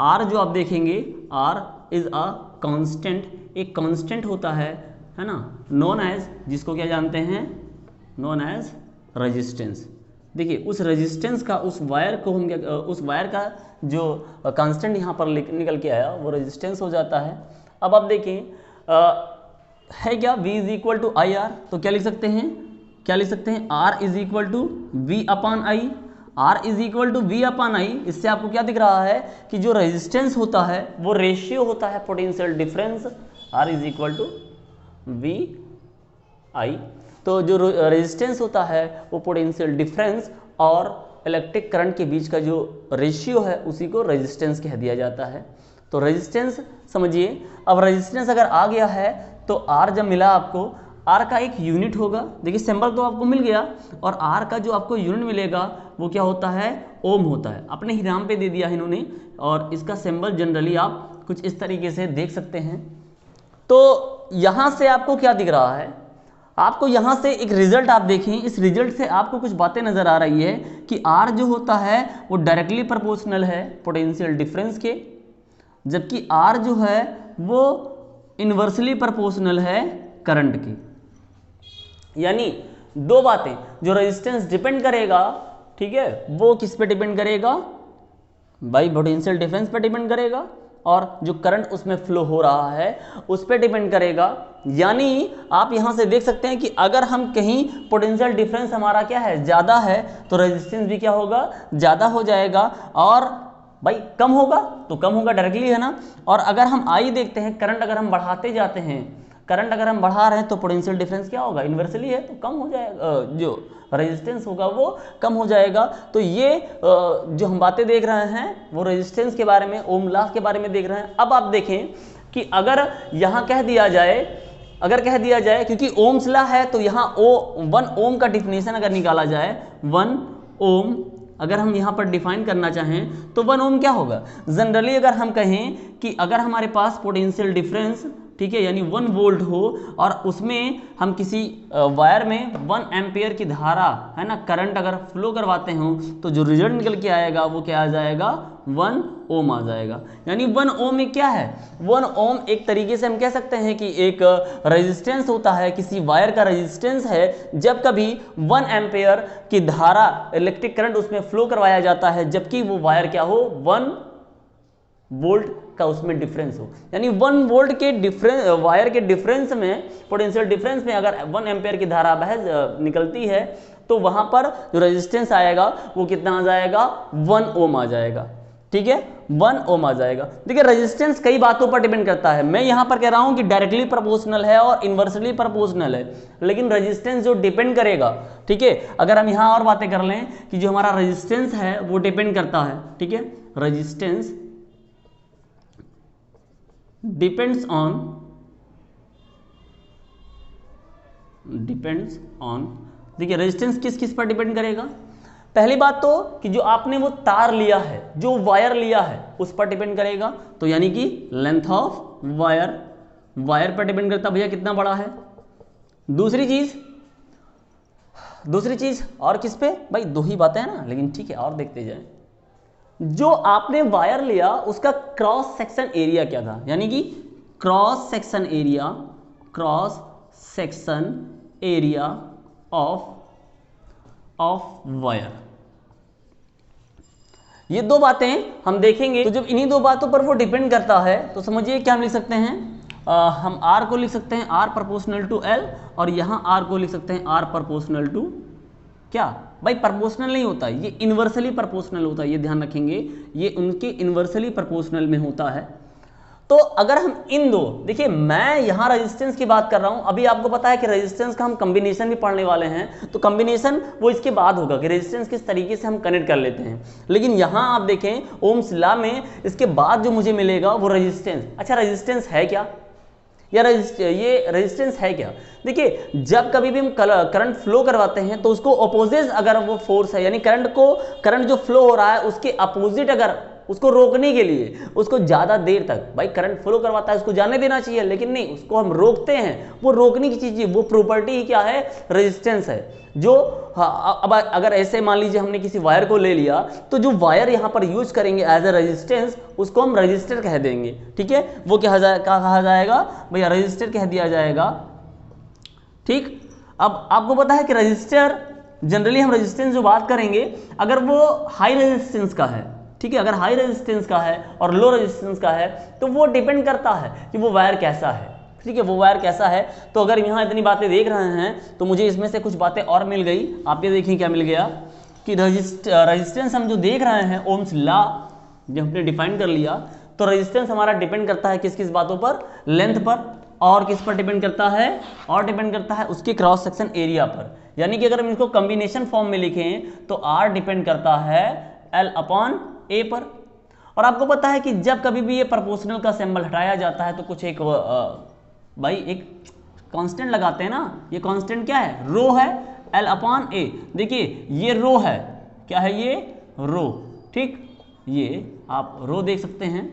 R जो आप देखेंगे R इज अ कांस्टेंट, एक कांस्टेंट होता है ना, नोन एज, जिसको क्या जानते हैं, नोन एज रेजिस्टेंस। देखिए उस रेजिस्टेंस का, उस वायर को हम क्या, उस वायर का जो कांस्टेंट यहाँ पर निकल के आया वो रेजिस्टेंस हो जाता है। अब आप देखें है क्या, V is equal to I R. तो क्या लिख सकते हैं, R is equal to V upon I. R is equal to V upon I. इससे आपको क्या दिख रहा है कि जो रेजिस्टेंस होता है वो रेशियो होता है potential difference, R is equal to V I. तो जो रेजिस्टेंस होता है वो पोटेंशियल डिफरेंस और इलेक्ट्रिक करंट के बीच का जो रेशियो है उसी को रेजिस्टेंस कह दिया जाता है। तो रेजिस्टेंस समझिए। अब रेजिस्टेंस अगर आ गया है तो R जब मिला आपको, R का एक यूनिट होगा, देखिए सिंबल तो आपको मिल गया, और R का जो आपको यूनिट मिलेगा वो क्या होता है, ओम होता है। अपने ही नाम पे दे दिया है इन्होंने, और इसका सिंबल जनरली आप कुछ इस तरीके से देख सकते हैं। तो यहाँ से आपको क्या दिख रहा है, आपको यहाँ से एक रिजल्ट आप देखें, इस रिजल्ट से आपको कुछ बातें नजर आ रही है कि R जो होता है वो डायरेक्टली प्रोपोर्शनल है पोटेंशियल डिफरेंस के, जबकि R जो है वो इन्वर्सली प्रोपोर्शनल है करंट की। यानी दो बातें, जो रेजिस्टेंस डिपेंड करेगा, ठीक है, वो किस पे डिपेंड करेगा भाई, पोटेंशियल डिफरेंस पे डिपेंड करेगा, और जो करंट उसमें फ्लो हो रहा है उस पे डिपेंड करेगा। यानी आप यहां से देख सकते हैं कि अगर हम कहीं पोटेंशियल डिफरेंस हमारा क्या है, ज्यादा है, तो रेजिस्टेंस भी क्या होगा, ज्यादा हो जाएगा, और भाई कम होगा तो कम होगा डायरेक्टली, है ना। और अगर हम आई देखते हैं, करंट अगर हम बढ़ाते जाते हैं, करंट अगर हम बढ़ा रहे हैं तो पोटेंशियल डिफरेंस क्या होगा, इन्वर्सली है, तो कम हो जाएगा, जो रेजिस्टेंस होगा वो कम हो जाएगा। तो ये जो हम बातें देख रहे हैं वो रेजिस्टेंस के बारे में, ओम लॉ के बारे में देख रहे हैं। अब आप देखें कि अगर यहाँ कह दिया जाए, क्योंकि ओम्स लॉ है तो यहाँ 1 ओम का डिफिनेशन अगर निकाला जाए, 1 ओम अगर हम यहाँ पर डिफाइन करना चाहें तो 1 ओम क्या होगा, जनरली अगर हम कहें कि अगर हमारे पास पोटेंशियल डिफरेंस, ठीक है, यानी 1 वोल्ट हो और उसमें हम किसी वायर में 1 एम्पियर की धारा, है ना, करंट अगर फ्लो करवाते हो तो जो रिजल्ट निकल के आएगा वो क्या आ जाएगा, 1 ओम आ जाएगा। यानी 1 ओम में क्या है, 1 ओम एक तरीके से हम कह सकते हैं कि एक रेजिस्टेंस होता है, किसी वायर का रेजिस्टेंस है। जब कभी 1 एम्पियर की धारा, इलेक्ट्रिक करंट उसमें फ्लो करवाया जाता है, जबकि वो वायर क्या हो, 1 वोल्ट का उसमें डिफरेंस हो, यानी 1 वोल्ट के डिफरेंस, वायर के डिफरेंस में, पोटेंशियल डिफरेंस में अगर 1 एम्पियर की धारा बह निकलती है तो वहां पर जो रेजिस्टेंस आएगा वो कितना आ जाएगा, 1 ओम आ जाएगा। ठीक है, 1 ओम आ जाएगा। देखिए रेजिस्टेंस कई बातों पर डिपेंड करता है। मैं यहां पर कह रहा हूं कि डायरेक्टली प्रोपोर्शनल है और इनवर्सली प्रोपोर्शनल है, लेकिन रेजिस्टेंस जो डिपेंड करेगा, ठीक है, अगर हम यहां और बातें कर लें कि जो हमारा रेजिस्टेंस है वो डिपेंड करता है, ठीक है, रेजिस्टेंस डिपेंड्स ऑन, देखिए रेजिस्टेंस किस किस पर डिपेंड करेगा। पहली बात तो कि जो आपने वो तार लिया है, जो वायर लिया है उस पर डिपेंड करेगा, तो यानी कि लेंथ ऑफ वायर पर डिपेंड करता है भैया कितना बड़ा है। दूसरी चीज और किस पे भाई, दो ही बातें हैं ना, लेकिन ठीक है और देखते जाएं। जो आपने वायर लिया उसका क्रॉस सेक्शन एरिया क्या था, यानी कि cross section area of wire. ये दो बातें हम देखेंगे। तो जब इन्हीं दो बातों पर वो डिपेंड करता है तो समझिए क्या हम लिख सकते हैं, हम R को लिख सकते हैं R प्रोपोर्शनल टू L, और यहां R को लिख सकते हैं R प्रोपोर्शनल टू क्या भाई, प्रोपोर्शनल नहीं होता, ये इन्वर्सली प्रोपोर्शनल होता है, ये ध्यान रखेंगे, ये उनके इन्वर्सली प्रोपोर्शनल में होता है। तो अगर हम इन दो, देखिए मैं यहां रेजिस्टेंस की बात कर रहा हूं, अभी आपको पता है कि रेजिस्टेंस का हम कॉम्बिनेशन भी पढ़ने वाले हैं, तो कॉम्बिनेशन वो इसके बाद होगा कि रेजिस्टेंस किस तरीके से हम कनेक्ट कर लेते हैं। लेकिन यहां आप देखें ओम्स लॉ में इसके बाद जो मुझे मिलेगा वो रेजिस्टेंस। अच्छा रेजिस्टेंस है क्या, या ये रेजिस्टेंस है क्या? देखिए जब कभी भी हम करंट फ्लो करवाते हैं तो उसको अपोजिट अगर वो फोर्स है, यानी करंट जो फ्लो हो रहा है उसके अपोजिट अगर उसको रोकने के लिए उसको ज्यादा देर तक, भाई करंट फ्लो करवाता है उसको जाने देना चाहिए, लेकिन नहीं उसको हम रोकते हैं, वो रोकने की चीज वो प्रॉपर्टी ही क्या है, रेजिस्टेंस है। जो अब अगर ऐसे मान लीजिए हमने किसी वायर को ले लिया तो जो वायर यहाँ पर यूज करेंगे एज ए रेजिस्टेंस उसको हम रजिस्टर कह देंगे, ठीक है, वो क्या कहा जाएगा भैया, रजिस्टर कह दिया जाएगा, ठीक। अब आपको पता है कि रजिस्टर जनरली हम रेजिस्टेंस जो बात करेंगे अगर वो हाई रेजिस्टेंस का है, ठीक है, अगर हाई रेजिस्टेंस का है और लो रेजिस्टेंस का है तो वो डिपेंड करता है कि वो वायर कैसा है, ठीक है, वो वायर कैसा है। तो अगर यहाँ इतनी बातें देख रहे हैं तो मुझे इसमें से कुछ बातें और मिल गई, आप ये देखिए क्या मिल गया कि रेजिस्टेंस हम जो देख रहे हैं ओम्स लॉ जब हमने डिफाइन कर लिया तो रेजिस्टेंस हमारा डिपेंड करता है किस किस बातों पर, लेंथ पर, और किस पर डिपेंड करता है, और डिपेंड करता है उसके क्रॉस सेक्शन एरिया पर। यानी कि अगर हम इसको कॉम्बिनेशन फॉर्म में लिखें तो आर डिपेंड करता है एल अपॉन ए पर। और आपको पता है कि जब कभी भी ये प्रोपोर्शनल का सिंबल हटाया जाता है तो कुछ एक भाई एक कांस्टेंट लगाते हैं ना, ये कांस्टेंट क्या है, रो है, एल अपॉन ए। देखिए ये रो है, क्या है ये, रो, ठीक, ये आप रो देख सकते हैं।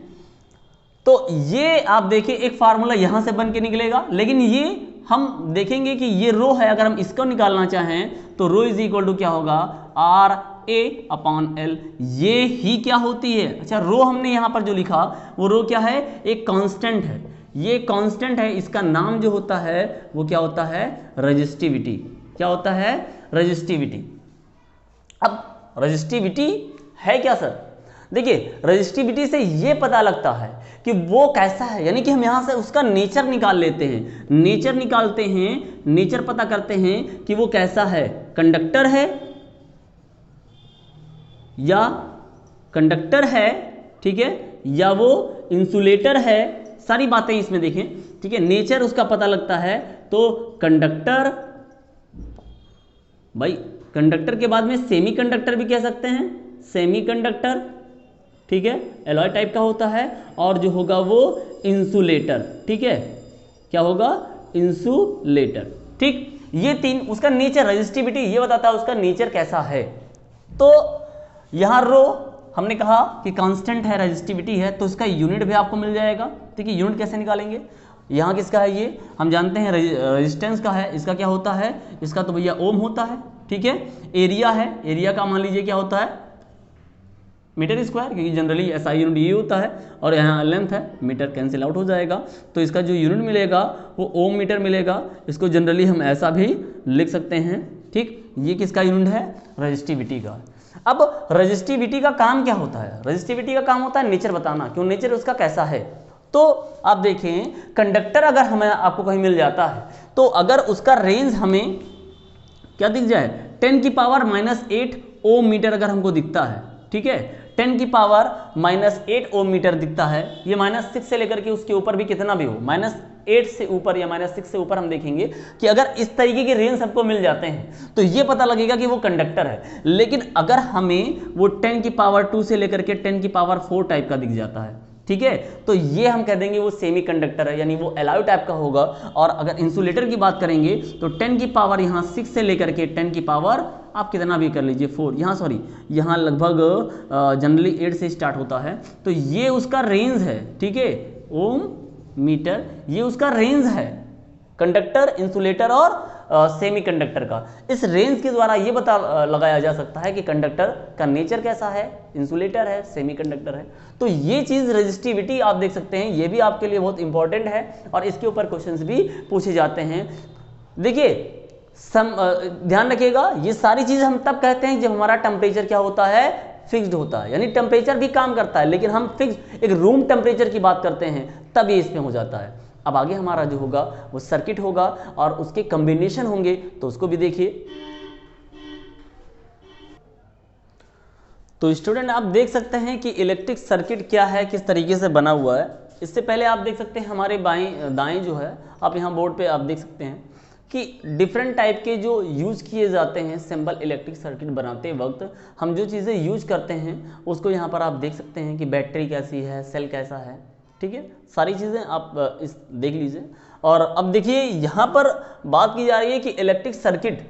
तो ये आप देखिए एक फार्मूला यहां से बन के निकलेगा, लेकिन ये हम देखेंगे कि ये रो है, अगर हम इसको निकालना चाहें तो रो इज इक्वल टू क्या होगा, आर ए अपॉन एल, ये ही क्या होती है। अच्छा रो हमने यहां पर जो लिखा वो रो क्या है, एक कांस्टेंट है, ये कांस्टेंट है, इसका नाम जो होता है वो क्या होता है, रेजिस्टिविटी। क्या होता है, रेजिस्टिविटी। अब रेजिस्टिविटी है क्या सर, देखिए रेजिस्टिविटी से ये पता लगता है कि वो कैसा है, यानी कि हम यहां से उसका नेचर निकाल लेते हैं, नेचर निकालते हैं, नेचर पता करते हैं कि वो कैसा है, कंडक्टर है या कंडक्टर है, ठीक है, या वो इंसुलेटर है, सारी बातें इसमें देखें, ठीक है, नेचर उसका पता लगता है। तो कंडक्टर, भाई कंडक्टर के बाद में सेमी कंडक्टर भी कह सकते हैं, सेमी कंडक्टर, ठीक है, एलॉय टाइप का होता है, और जो होगा वो इंसुलेटर, ठीक है, क्या होगा, इंसुलेटर, ठीक। ये तीन उसका नेचर, रेजिस्टिविटी ये बताता है उसका नेचर कैसा है। तो यहां रो हमने कहा कि कांस्टेंट है, रेजिस्टिविटी है, तो इसका यूनिट भी आपको मिल जाएगा, ठीक है। यूनिट कैसे निकालेंगे, यहाँ किसका है, ये हम जानते हैं रेजिस्टेंस का है, इसका क्या होता है, इसका तो भैया ओम होता है, ठीक है। एरिया है, एरिया का मान लीजिए क्या होता है, मीटर स्क्वायर, क्योंकि जनरली ऐसा यूनिट ये होता है, और यहाँ लेंथ है, मीटर कैंसिल आउट हो जाएगा, तो इसका जो यूनिट मिलेगा वो ओम मीटर मिलेगा। इसको जनरली हम ऐसा भी लिख सकते हैं, ठीक। ये किसका यूनिट है, रेजिस्टिविटी का। अब रेजिस्टिविटी का काम क्या होता है, रेजिस्टिविटी का काम होता है नेचर बताना, क्यों, नेचर उसका कैसा है। तो आप देखें कंडक्टर अगर हमें आपको कहीं मिल जाता है तो अगर उसका रेंज हमें क्या दिख जाए, 10 की पावर -8 ओम मीटर अगर हमको दिखता है, ठीक है, 10 की पावर -8 ओम मीटर दिखता है, ये -6 से लेकर के उसके ऊपर भी कितना भी हो, -8 से ऊपर या -6 से ऊपर हम देखेंगे कि अगर इस तरीके के रेंज सबको मिल जाते हैं तो ये पता लगेगा कि वो कंडक्टर है। लेकिन अगर हमें वो 10 की पावर 2 से लेकर के 10 की पावर 4 टाइप का दिख जाता है, ठीक है, तो ये हम कह देंगे वो सेमी कंडक्टर है, यानी वो एलॉय टाइप का होगा। और अगर इंसुलेटर की बात करेंगे तो 10 की पावर यहाँ 6 से लेकर के 10 की पावर आप कितना भी कर लीजिए 4, यहाँ सॉरी यहाँ लगभग जनरली 8 से स्टार्ट होता है, तो ये उसका रेंज है, ठीक है, ओम मीटर, ये उसका रेंज है, कंडक्टर, इंसुलेटर और सेमी कंडक्टर का। इस रेंज के द्वारा ये पता लगाया जा सकता है कि कंडक्टर का नेचर कैसा है, इंसुलेटर है, सेमी कंडक्टर है। तो ये चीज रेजिस्टिविटी आप देख सकते हैं, ये भी आपके लिए बहुत इंपॉर्टेंट है और इसके ऊपर क्वेश्चंस भी पूछे जाते हैं। देखिए ध्यान रखिएगा, ये सारी चीज हम तब कहते हैं जब हमारा टेम्परेचर क्या होता है, फिक्स्ड होता है, यानी टेम्परेचर भी काम करता है, लेकिन हम फिक्स एक रूम टेम्परेचर की बात करते हैं तब ये इसमें हो जाता है। अब आगे हमारा जो होगा वो सर्किट होगा और उसके कॉम्बिनेशन होंगे, तो उसको भी देखिए। तो स्टूडेंट आप देख सकते हैं कि इलेक्ट्रिक सर्किट क्या है, किस तरीके से बना हुआ है। इससे पहले आप देख सकते हैं हमारे बाएं दाएं जो है, आप यहाँ बोर्ड पे आप देख सकते हैं कि डिफरेंट टाइप के जो यूज़ किए जाते हैं सिंपल इलेक्ट्रिक सर्किट बनाते वक्त, हम जो चीज़ें यूज करते हैं उसको यहाँ पर आप देख सकते हैं कि बैटरी कैसी है, सेल कैसा है, ठीक है, सारी चीज़ें आप इस देख लीजिए। और अब देखिए यहाँ पर बात की जा रही है कि इलेक्ट्रिक सर्किट,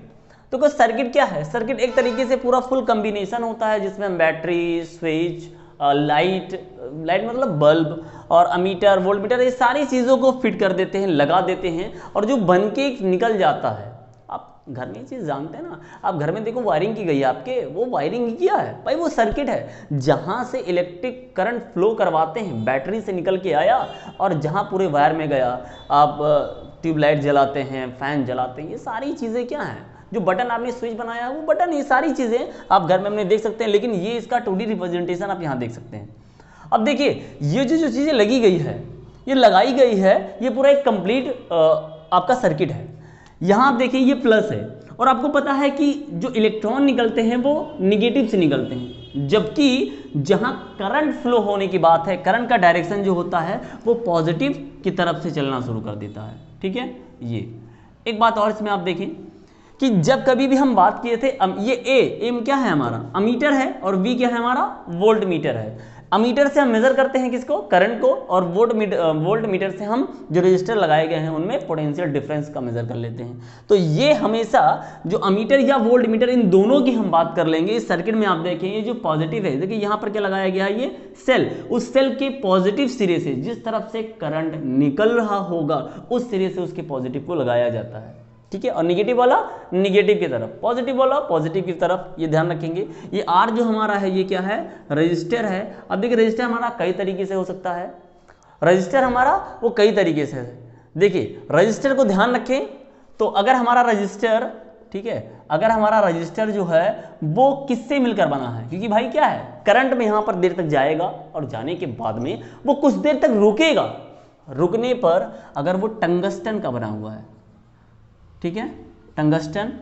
तो कोई सर्किट क्या है? सर्किट एक तरीके से पूरा फुल कम्बिनेशन होता है जिसमें हम बैटरी, स्विच, लाइट मतलब बल्ब और अमीटर, वोल्टमीटर, ये सारी चीज़ों को फिट कर देते हैं, लगा देते हैं, और जो बन के निकल जाता है। आप घर में ये चीज़ जानते हैं ना, आप घर में देखो वायरिंग की गई है आपके, वो वायरिंग किया है भाई, वो सर्किट है जहाँ से इलेक्ट्रिक करंट फ्लो करवाते हैं, बैटरी से निकल के आया और जहाँ पूरे वायर में गया। आप ट्यूबलाइट जलाते हैं, फैन जलाते हैं, ये सारी चीज़ें क्या हैं? जो बटन आपने स्विच बनाया है वो बटन, ये सारी चीज़ें आप घर में अपने देख सकते हैं, लेकिन ये इसका 2D रिप्रेजेंटेशन आप यहाँ देख सकते हैं। अब देखिए ये जो चीज़ें लगी गई है, ये लगाई गई है, ये पूरा एक कंप्लीट आपका सर्किट है। यहाँ आप देखिए ये प्लस है, और आपको पता है कि जो इलेक्ट्रॉन निकलते हैं वो निगेटिव से निकलते हैं, जबकि जहाँ करंट फ्लो होने की बात है, करंट का डायरेक्शन जो होता है वो पॉजिटिव की तरफ से चलना शुरू कर देता है, ठीक है। ये एक बात और इसमें आप देखें कि जब कभी भी हम बात किए थे, ये एम क्या है हमारा? अमीटर है, और वी क्या है हमारा? वोल्ट मीटर है। अमीटर से हम मेजर करते हैं किसको? करंट को, और वोल्ट मीटर से हम जो रजिस्टर लगाए गए हैं उनमें पोटेंशियल डिफरेंस का मेजर कर लेते हैं। तो ये हमेशा जो अमीटर या वोल्ट मीटर, इन दोनों की हम बात कर लेंगे। इस सर्किट में आप देखें ये जो पॉजिटिव है, देखिए यहाँ पर क्या लगाया गया है? ये सेल, उस सेल के पॉजिटिव सिरे से जिस तरफ से करंट निकल रहा होगा उस सिरे से उसके पॉजिटिव को लगाया जाता है, ठीक है। और निगेटिव वाला निगेटिव की तरफ, पॉजिटिव वाला पॉजिटिव की तरफ, ये ध्यान रखेंगे। ये आर जो हमारा है ये क्या है? रजिस्टर है। अब देखिए रजिस्टर हमारा कई तरीके से हो सकता है, रजिस्टर हमारा वो कई तरीके से है। देखिए रजिस्टर को ध्यान रखें, तो अगर हमारा रजिस्टर, ठीक है, अगर हमारा रजिस्टर जो है वो किससे मिलकर बना है, क्योंकि भाई क्या है, करंट में यहां पर देर तक जाएगा और जाने के बाद में वो कुछ देर तक रुकेगा, रुकने पर अगर वो टंगस्टन का बना हुआ है, ठीक है, टंगस्टन।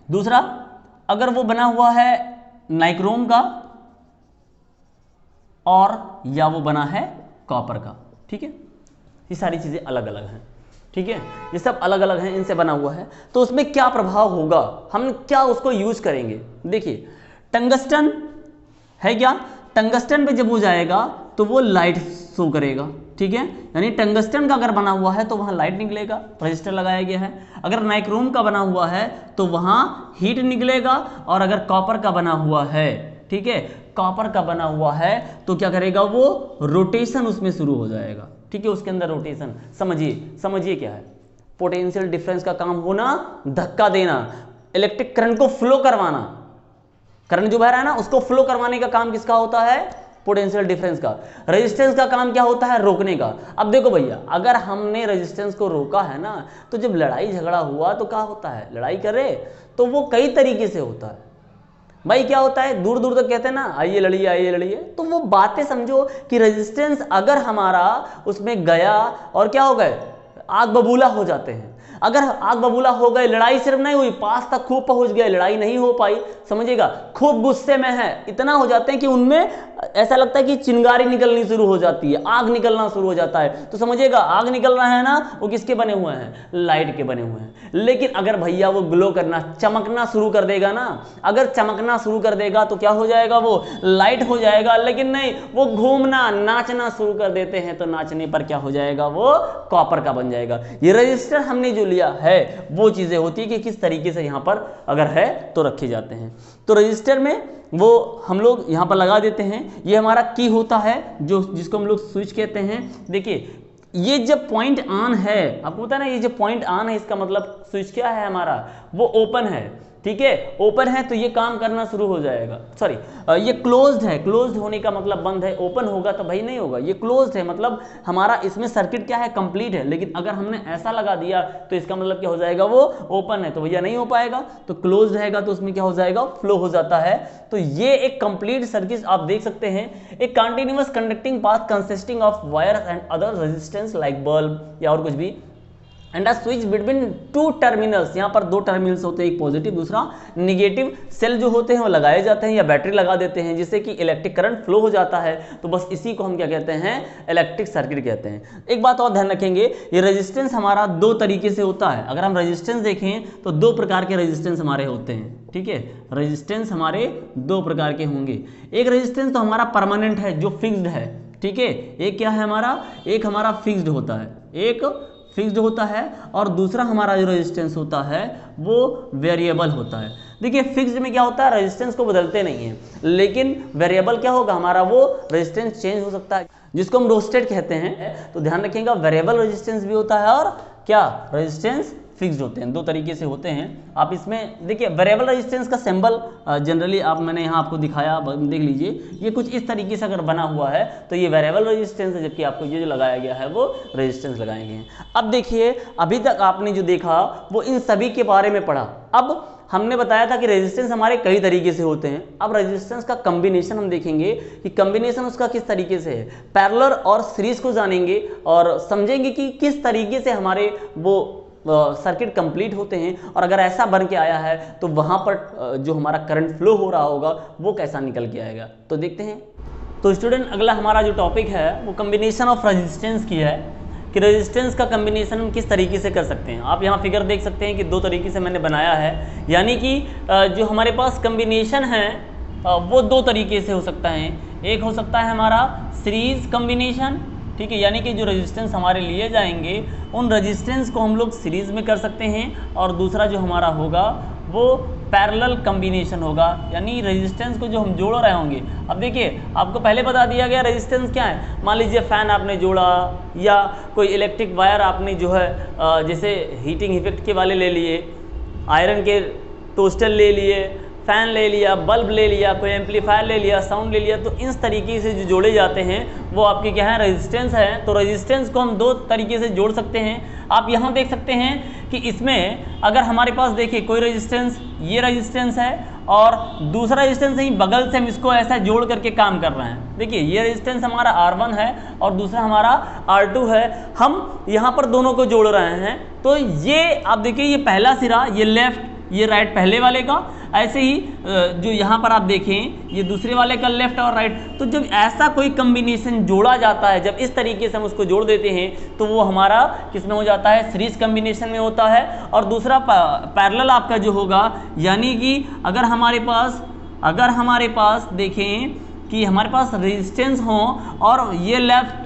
दूसरा अगर वो बना हुआ है नाइक्रोम का, और या वो बना है कॉपर का, ठीक है। ये सारी चीजें अलग अलग हैं, ठीक है, ये सब अलग अलग हैं, इनसे बना हुआ है। तो उसमें क्या प्रभाव होगा, हम क्या उसको यूज करेंगे? देखिए टंगस्टन है क्या, टंगस्टन पे जब हो जाएगा तो वो लाइट शो करेगा, ठीक है, यानी टंगस्टन का अगर बना हुआ है तो वहां लाइट निकलेगा, रजिस्टर लगाया गया है। अगर नाइक्रोम का बना हुआ है तो वहां हीट निकलेगा, और अगर कॉपर का बना हुआ है, ठीक है, कॉपर का बना हुआ है तो क्या करेगा? वो रोटेशन उसमें शुरू हो जाएगा, ठीक है, उसके अंदर रोटेशन। समझिए क्या है? पोटेंशियल डिफरेंस का काम होना, धक्का देना, इलेक्ट्रिक करंट को फ्लो करवाना, करंट जो बह रहा है ना उसको फ्लो करवाने का काम किसका होता है? पोटेंशियल डिफरेंस का। रेजिस्टेंस का काम क्या होता है? रोकने का। अब देखो भैया, अगर हमने रेजिस्टेंस को रोका है ना, तो जब लड़ाई झगड़ा हुआ तो क्या होता है? लड़ाई करे तो वो कई तरीके से होता है भाई। क्या होता है? दूर दूर तक कहते हैं ना, आइए लड़िए आइए लड़िए। तो वो बातें समझो कि रेजिस्टेंस अगर हमारा उसमें गया और क्या हो गए? आग बबूला हो जाते हैं। अगर आग बबूला हो गए, लड़ाई सिर्फ नहीं हुई, पास तक खूब पहुंच गए, लड़ाई नहीं हो पाई, समझिएगा, खूब गुस्से में है, इतना हो जाते हैं कि उनमें ऐसा लगता है कि चिंगारी निकलनी शुरू हो जाती है, आग निकलना शुरू हो जाता है। तो समझिएगा आग निकल रहा है ना, वो किसके बने हुए हैं? लाइट के बने हुए हैं। लेकिन अगर भैया वो ग्लो करना, चमकना शुरू कर देगा ना, अगर चमकना शुरू कर देगा तो क्या हो जाएगा? वो लाइट हो जाएगा। लेकिन नहीं, वो घूमना, नाचना शुरू कर देते हैं तो नाचने पर क्या हो जाएगा? वो कॉपर का बन जाएगा। ये रजिस्टर हमने जो लिया है वो चीजें होती है कि किस तरीके से यहां पर अगर है तो रखे जाते हैं। तो रजिस्टर में वो हम लोग यहां पर लगा देते हैं। ये हमारा की होता है जो जिसको हम लोग स्विच कहते हैं। देखिए ये जब पॉइंट ऑन है, आपको पता है ना, ये जो पॉइंट ऑन है इसका मतलब स्विच क्या है हमारा? वो ओपन है, ठीक है, ओपन है तो ये काम करना शुरू हो जाएगा। सॉरी, ये क्लोज्ड है, क्लोज्ड होने का मतलब बंद है, ओपन होगा तो भाई नहीं होगा। ये क्लोज्ड है मतलब हमारा इसमें सर्किट क्या है? कंप्लीट है। लेकिन अगर हमने ऐसा लगा दिया तो इसका मतलब क्या हो जाएगा? वो ओपन है तो भैया नहीं हो पाएगा। तो क्लोज्ड रहेगा तो उसमें क्या हो जाएगा? फ्लो हो जाता है। तो ये एक कंप्लीट सर्किट आप देख सकते हैं, एक continuous conducting path consisting of wire and other resistance like bulb या और कुछ भी। And a switch between two terminals, यहाँ पर दो टर्मिनल्स होते हैं, एक पॉजिटिव दूसरा नेगेटिव। सेल जो होते हैं वो लगाए जाते हैं या बैटरी लगा देते हैं जिससे कि इलेक्ट्रिक करंट फ्लो हो जाता है। तो बस इसी को हम क्या कहते हैं, इलेक्ट्रिक सर्किट कहते हैं। एक बात और ध्यान रखेंगे, ये रेजिस्टेंस हमारा दो तरीके से होता है। अगर हम रेजिस्टेंस देखें तो दो प्रकार के रेजिस्टेंस हमारे होते हैं, ठीक है। रेजिस्टेंस हमारे दो प्रकार के होंगे। एक रेजिस्टेंस तो हमारा परमानेंट है जो फिक्स्ड है, ठीक है। एक क्या है हमारा, एक हमारा फिक्स्ड होता है, एक फिक्स्ड होता है, और दूसरा हमारा जो रेजिस्टेंस होता है वो वेरिएबल होता है। देखिए फिक्स्ड में क्या होता है, रेजिस्टेंस को बदलते नहीं है, लेकिन वेरिएबल क्या होगा हमारा, वो रेजिस्टेंस चेंज हो सकता है जिसको हम रोस्टेड कहते हैं। तो ध्यान रखिएगा वेरिएबल रेजिस्टेंस भी होता है और क्या रेजिस्टेंस फिक्स्ड होते हैं, दो तरीके से होते हैं। आप इसमें देखिए वेरिएबल रेजिस्टेंस का सिंबल जनरली मैंने यहाँ आपको दिखाया, देख लीजिए ये कुछ इस तरीके से अगर बना हुआ है तो ये वेरिएबल रेजिस्टेंस है, जबकि आपको ये जो लगाया गया है वो रेजिस्टेंस लगाए गए हैं। अब देखिए अभी तक आपने जो देखा वो इन सभी के बारे में पढ़ा। अब हमने बताया था कि रेजिस्टेंस हमारे कई तरीके से होते हैं। अब रेजिस्टेंस का कॉम्बिनेशन हम देखेंगे कि कॉम्बिनेशन उसका किस तरीके से है, पैरेलल और सीरीज को जानेंगे और समझेंगे कि किस तरीके से हमारे वो सर्किट कंप्लीट होते हैं, और अगर ऐसा बन के आया है तो वहाँ पर जो हमारा करंट फ्लो हो रहा होगा वो कैसा निकल के आएगा। तो देखते हैं। तो स्टूडेंट अगला हमारा जो टॉपिक है वो कॉम्बिनेशन ऑफ रेजिस्टेंस की है, कि रेजिस्टेंस का कॉम्बिनेशन हम किस तरीके से कर सकते हैं। आप यहाँ फिगर देख सकते हैं कि दो तरीके से मैंने बनाया है, यानी कि जो हमारे पास कॉम्बिनेशन है वो दो तरीके से हो सकता है। एक हो सकता है हमारा सीरीज कॉम्बिनेशन, ठीक है, यानी कि जो रेजिस्टेंस हमारे लिए जाएंगे उन रेजिस्टेंस को हम लोग सीरीज में कर सकते हैं, और दूसरा जो हमारा होगा वो पैरेलल कॉम्बिनेशन होगा, यानी रेजिस्टेंस को जो हम जोड़ रहे होंगे। अब देखिए आपको पहले बता दिया गया रेजिस्टेंस क्या है। मान लीजिए फैन आपने जोड़ा या कोई इलेक्ट्रिक वायर आपने जो है जैसे हीटिंग इफेक्ट के वाले ले लिए, आयरन के टोस्टर ले लिए, फैन ले लिया, बल्ब ले लिया, कोई एम्पलीफायर ले लिया, साउंड ले लिया, तो इस तरीके से जो जोड़े जाते हैं वो आपके क्या है, रेजिस्टेंस है। तो रेजिस्टेंस को हम दो तरीके से जोड़ सकते हैं। आप यहाँ देख सकते हैं कि इसमें अगर हमारे पास देखिए कोई रेजिस्टेंस, ये रेजिस्टेंस है और दूसरा रेजिस्टेंस ही बगल से हम इसको ऐसा जोड़ करके काम कर रहे हैं। देखिए ये रेजिस्टेंस हमारा R1 है और दूसरा हमारा R2 है, हम यहाँ पर दोनों को जोड़ रहे हैं। तो ये आप देखिए ये पहला सिरा, ये लेफ्ट, ये राइट पहले वाले का, ऐसे ही जो यहाँ पर आप देखें ये दूसरे वाले का लेफ्ट और राइट। तो जब ऐसा कोई कॉम्बिनेशन जोड़ा जाता है, जब इस तरीके से हम उसको जोड़ देते हैं तो वो हमारा किस में हो जाता है, सीरीज कॉम्बिनेशन में होता है। और दूसरा पैरेलल आपका जो होगा, यानी कि अगर हमारे पास देखें कि हमारे पास रेजिस्टेंस हो और ये लेफ्ट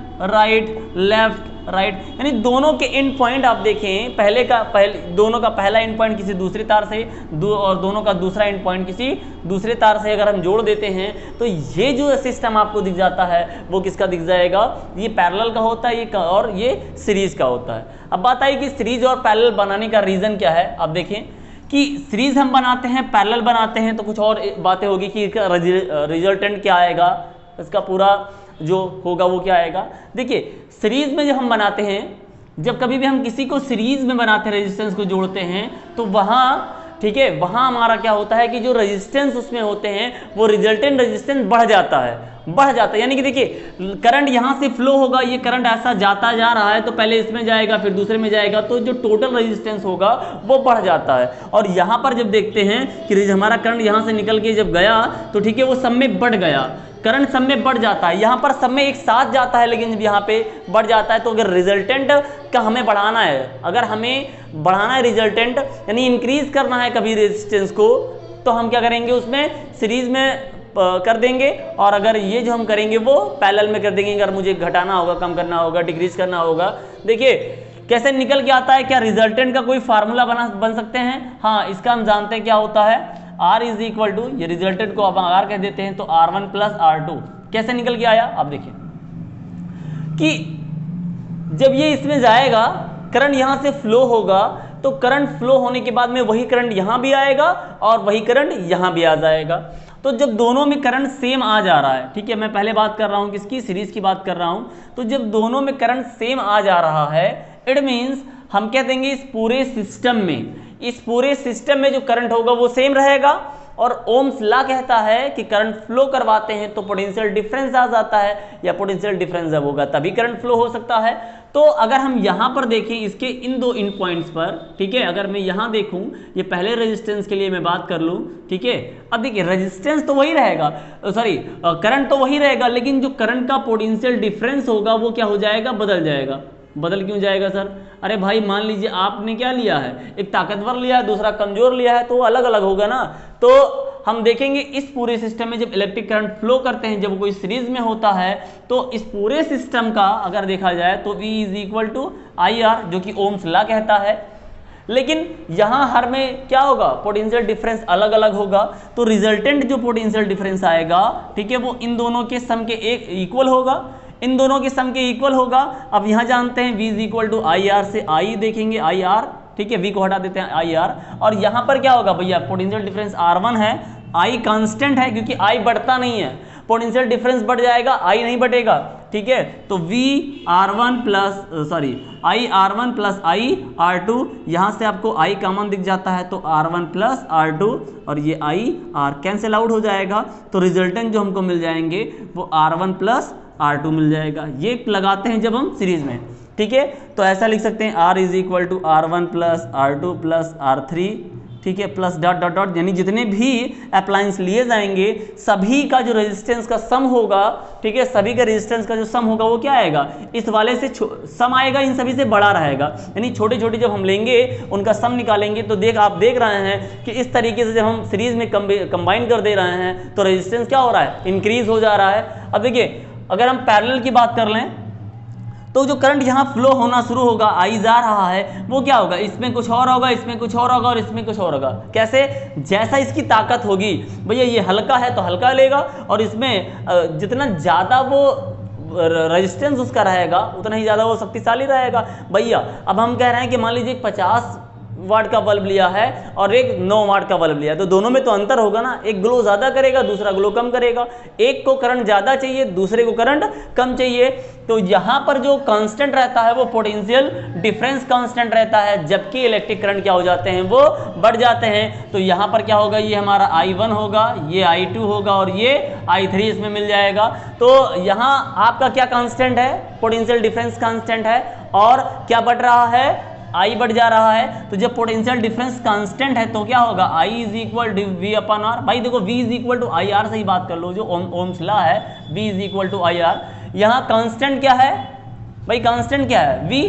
राइट, यानी दोनों के एंड पॉइंट आप देखें, दोनों का पहला एंड पॉइंट किसी दूसरी तार से और दोनों का दूसरा एंड पॉइंट किसी दूसरे तार से अगर हम जोड़ देते हैं तो ये जो सिस्टम आपको दिख जाता है वो किसका दिख जाएगा, ये पैरेलल का होता है और ये सीरीज का होता है। अब बात आई कि सीरीज और पैरेलल बनाने का रीजन क्या है। आप देखें कि सीरीज हम बनाते हैं, पैरेलल बनाते हैं, तो कुछ और बातें होगी कि इसका रिजल्टेंट क्या आएगा, इसका पूरा जो होगा वो क्या आएगा। देखिए सीरीज में जब हम बनाते हैं, जब कभी भी हम किसी को सीरीज में बनाते हैं, रेजिस्टेंस को जोड़ते हैं, तो वहाँ ठीक है, वहाँ हमारा क्या होता है कि जो रेजिस्टेंस उसमें होते हैं वो रिजल्टेंट रेजिस्टेंस बढ़ जाता है। यानी कि देखिए करंट यहाँ से फ्लो होगा, ये करंट ऐसा जाता जा रहा है तो पहले इसमें जाएगा फिर दूसरे में जाएगा, तो जो टोटल रेजिस्टेंस होगा वो बढ़ जाता है। और यहाँ पर जब देखते हैं कि हमारा करंट यहाँ से निकल के जब गया तो ठीक है वो सब में बढ़ गया, करंट सब में बढ़ जाता है। यहाँ पर सब में एक साथ जाता है, लेकिन जब यहाँ पे बढ़ जाता है तो अगर रिजल्टेंट का हमें बढ़ाना है, अगर हमें बढ़ाना है रिजल्टेंट यानी इंक्रीज करना है कभी रेजिस्टेंस को, तो हम क्या करेंगे, उसमें सीरीज में कर देंगे, और अगर ये जो हम करेंगे वो पैरेलल में कर देंगे। अगर मुझे घटाना होगा, कम करना होगा, डिक्रीज करना होगा। देखिए कैसे निकल के आता है, क्या रिजल्टेंट का कोई फार्मूला बन सकते हैं। हाँ, इसका हम जानते हैं क्या होता है, R इज इक्वल टू, ये रिजल्टेंट को आप R कह देते हैं, तो R1 प्लस R2। कैसे निकल के आया, आप देखिए कि जब ये इसमें जाएगा, करंट यहां से फ्लो होगा, तो करंट फ्लो होने के बाद में वही करंट यहां भी आएगा और वही करंट यहां भी आ जाएगा। तो जब दोनों में करंट सेम आ जा रहा है, ठीक है, मैं पहले बात कर रहा हूं किसकी, सीरीज की बात कर रहा हूं, तो जब दोनों में करंट सेम आ जा रहा है, इट मीन्स हम कह देंगे इस पूरे सिस्टम में जो करंट होगा वो सेम रहेगा, और ओम्स लॉ कहता है कि करंट फ्लो करवाते हैं तो पोटेंशियल डिफरेंस आ जाता है, या पोटेंशियल डिफरेंस जब होगा तभी करंट फ्लो हो सकता है। तो अगर हम यहां पर देखें इसके इन दो इन पॉइंट्स पर, ठीक है, अगर मैं यहां देखूं, ये पहले रेजिस्टेंस के लिए मैं बात कर लूं, ठीक है, अब देखिए रेजिस्टेंस तो वही रहेगा, सॉरी करंट तो वही रहेगा, लेकिन जो करंट का पोटेंशियल डिफरेंस होगा वो क्या हो जाएगा, बदल जाएगा। बदल क्यों जाएगा सर? अरे भाई मान लीजिए आपने क्या लिया है, एक ताकतवर लिया है, दूसरा कमजोर लिया है, तो वो अलग अलग होगा ना। तो हम देखेंगे इस पूरे सिस्टम में जब इलेक्ट्रिक करंट फ्लो करते हैं, जब कोई सीरीज में होता है, तो इस पूरे सिस्टम का अगर देखा जाए तो V is equal to I R, जो कि ओम्स लॉ कहता है। लेकिन यहां हर में क्या होगा, पोटेंशियल डिफरेंस अलग अलग होगा, तो रिजल्टेंट जो पोटेंशियल डिफरेंस आएगा, ठीक है, वो इन दोनों के सम के एक इक्वल होगा, इन दोनों के सम के इक्वल होगा। अब यहां जानते हैं V is equal to I R, से I देखेंगे आई आर, ठीक है, V को हटा देते हैं आई आर, और यहां पर क्या होगा भैया, पोटेंशियल डिफरेंस R1 है, I कांस्टेंट है क्योंकि I बढ़ता नहीं है, पोटेंशियल डिफरेंस बढ़ जाएगा, I नहीं बढ़ेगा, ठीक है। तो V R1 plus sorry I R1 plus I R2, यहां से आपको I कॉमन दिख जाता है तो R1 प्लस R2, और ये I R कैंसिल आउट हो जाएगा, तो रिजल्टेंट जो हमको मिल जाएंगे वो R1 प्लस R2 मिल जाएगा। ये लगाते हैं जब हम सीरीज में, ठीक है, तो ऐसा लिख सकते हैं R is equal to R1 plus R2 plus R3, ठीक है, प्लस डॉट डॉट डॉट, यानी जितने भी अप्लायंस लिए जाएंगे सभी का जो रेजिस्टेंस का सम होगा, ठीक है, सभी का रेजिस्टेंस का जो सम होगा वो क्या आएगा, इस वाले से सम आएगा, इन सभी से बड़ा रहेगा, यानी छोटे छोटे जब हम लेंगे उनका सम निकालेंगे तो आप देख रहे हैं कि इस तरीके से जब हम सीरीज में कंबाइन कर दे रहे हैं तो रेजिस्टेंस क्या हो रहा है, इंक्रीज हो जा रहा है। अब देखिए अगर हम पैरेलल की बात कर लें तो जो करंट यहाँ फ्लो होना शुरू होगा, आई जा रहा है, वो क्या होगा, इसमें कुछ और होगा, इसमें कुछ और होगा, और इसमें कुछ और होगा। कैसे? जैसा इसकी ताकत होगी, भैया ये हल्का है तो हल्का लेगा, और इसमें जितना ज़्यादा वो रेजिस्टेंस उसका रहेगा उतना ही ज़्यादा वो शक्तिशाली रहेगा। भैया अब हम कह रहे हैं कि मान लीजिए 50 वाट का बल्ब लिया है और एक 9 वाट का बल्ब लिया है, तो दोनों में तो अंतर होगा ना, एक ग्लो ज़्यादा करेगा, दूसरा ग्लो कम करेगा, एक को करंट ज़्यादा चाहिए, दूसरे को करंट कम चाहिए। तो यहाँ पर जो कांस्टेंट रहता है वो पोटेंशियल डिफरेंस कांस्टेंट रहता है, जबकि इलेक्ट्रिक करंट क्या हो जाते हैं, वो बढ़ जाते हैं। तो यहाँ पर क्या होगा, ये हमारा I1 होगा, ये I2 होगा, और ये I3 इसमें मिल जाएगा। तो यहाँ आपका क्या कांस्टेंट है, पोटेंशियल डिफरेंस कांस्टेंट है, और क्या बढ़ रहा है, I बढ़ जा रहा है। तो जब पोटेंशियल डिफरेंस कांस्टेंट है तो क्या होगा, I is equal to V upon R। भाई देखो V is equal to I R से ही बात कर लो, जो ओम्स लॉ है, V is equal to I R. यहाँ कांस्टेंट क्या है भाई, कांस्टेंट क्या है, V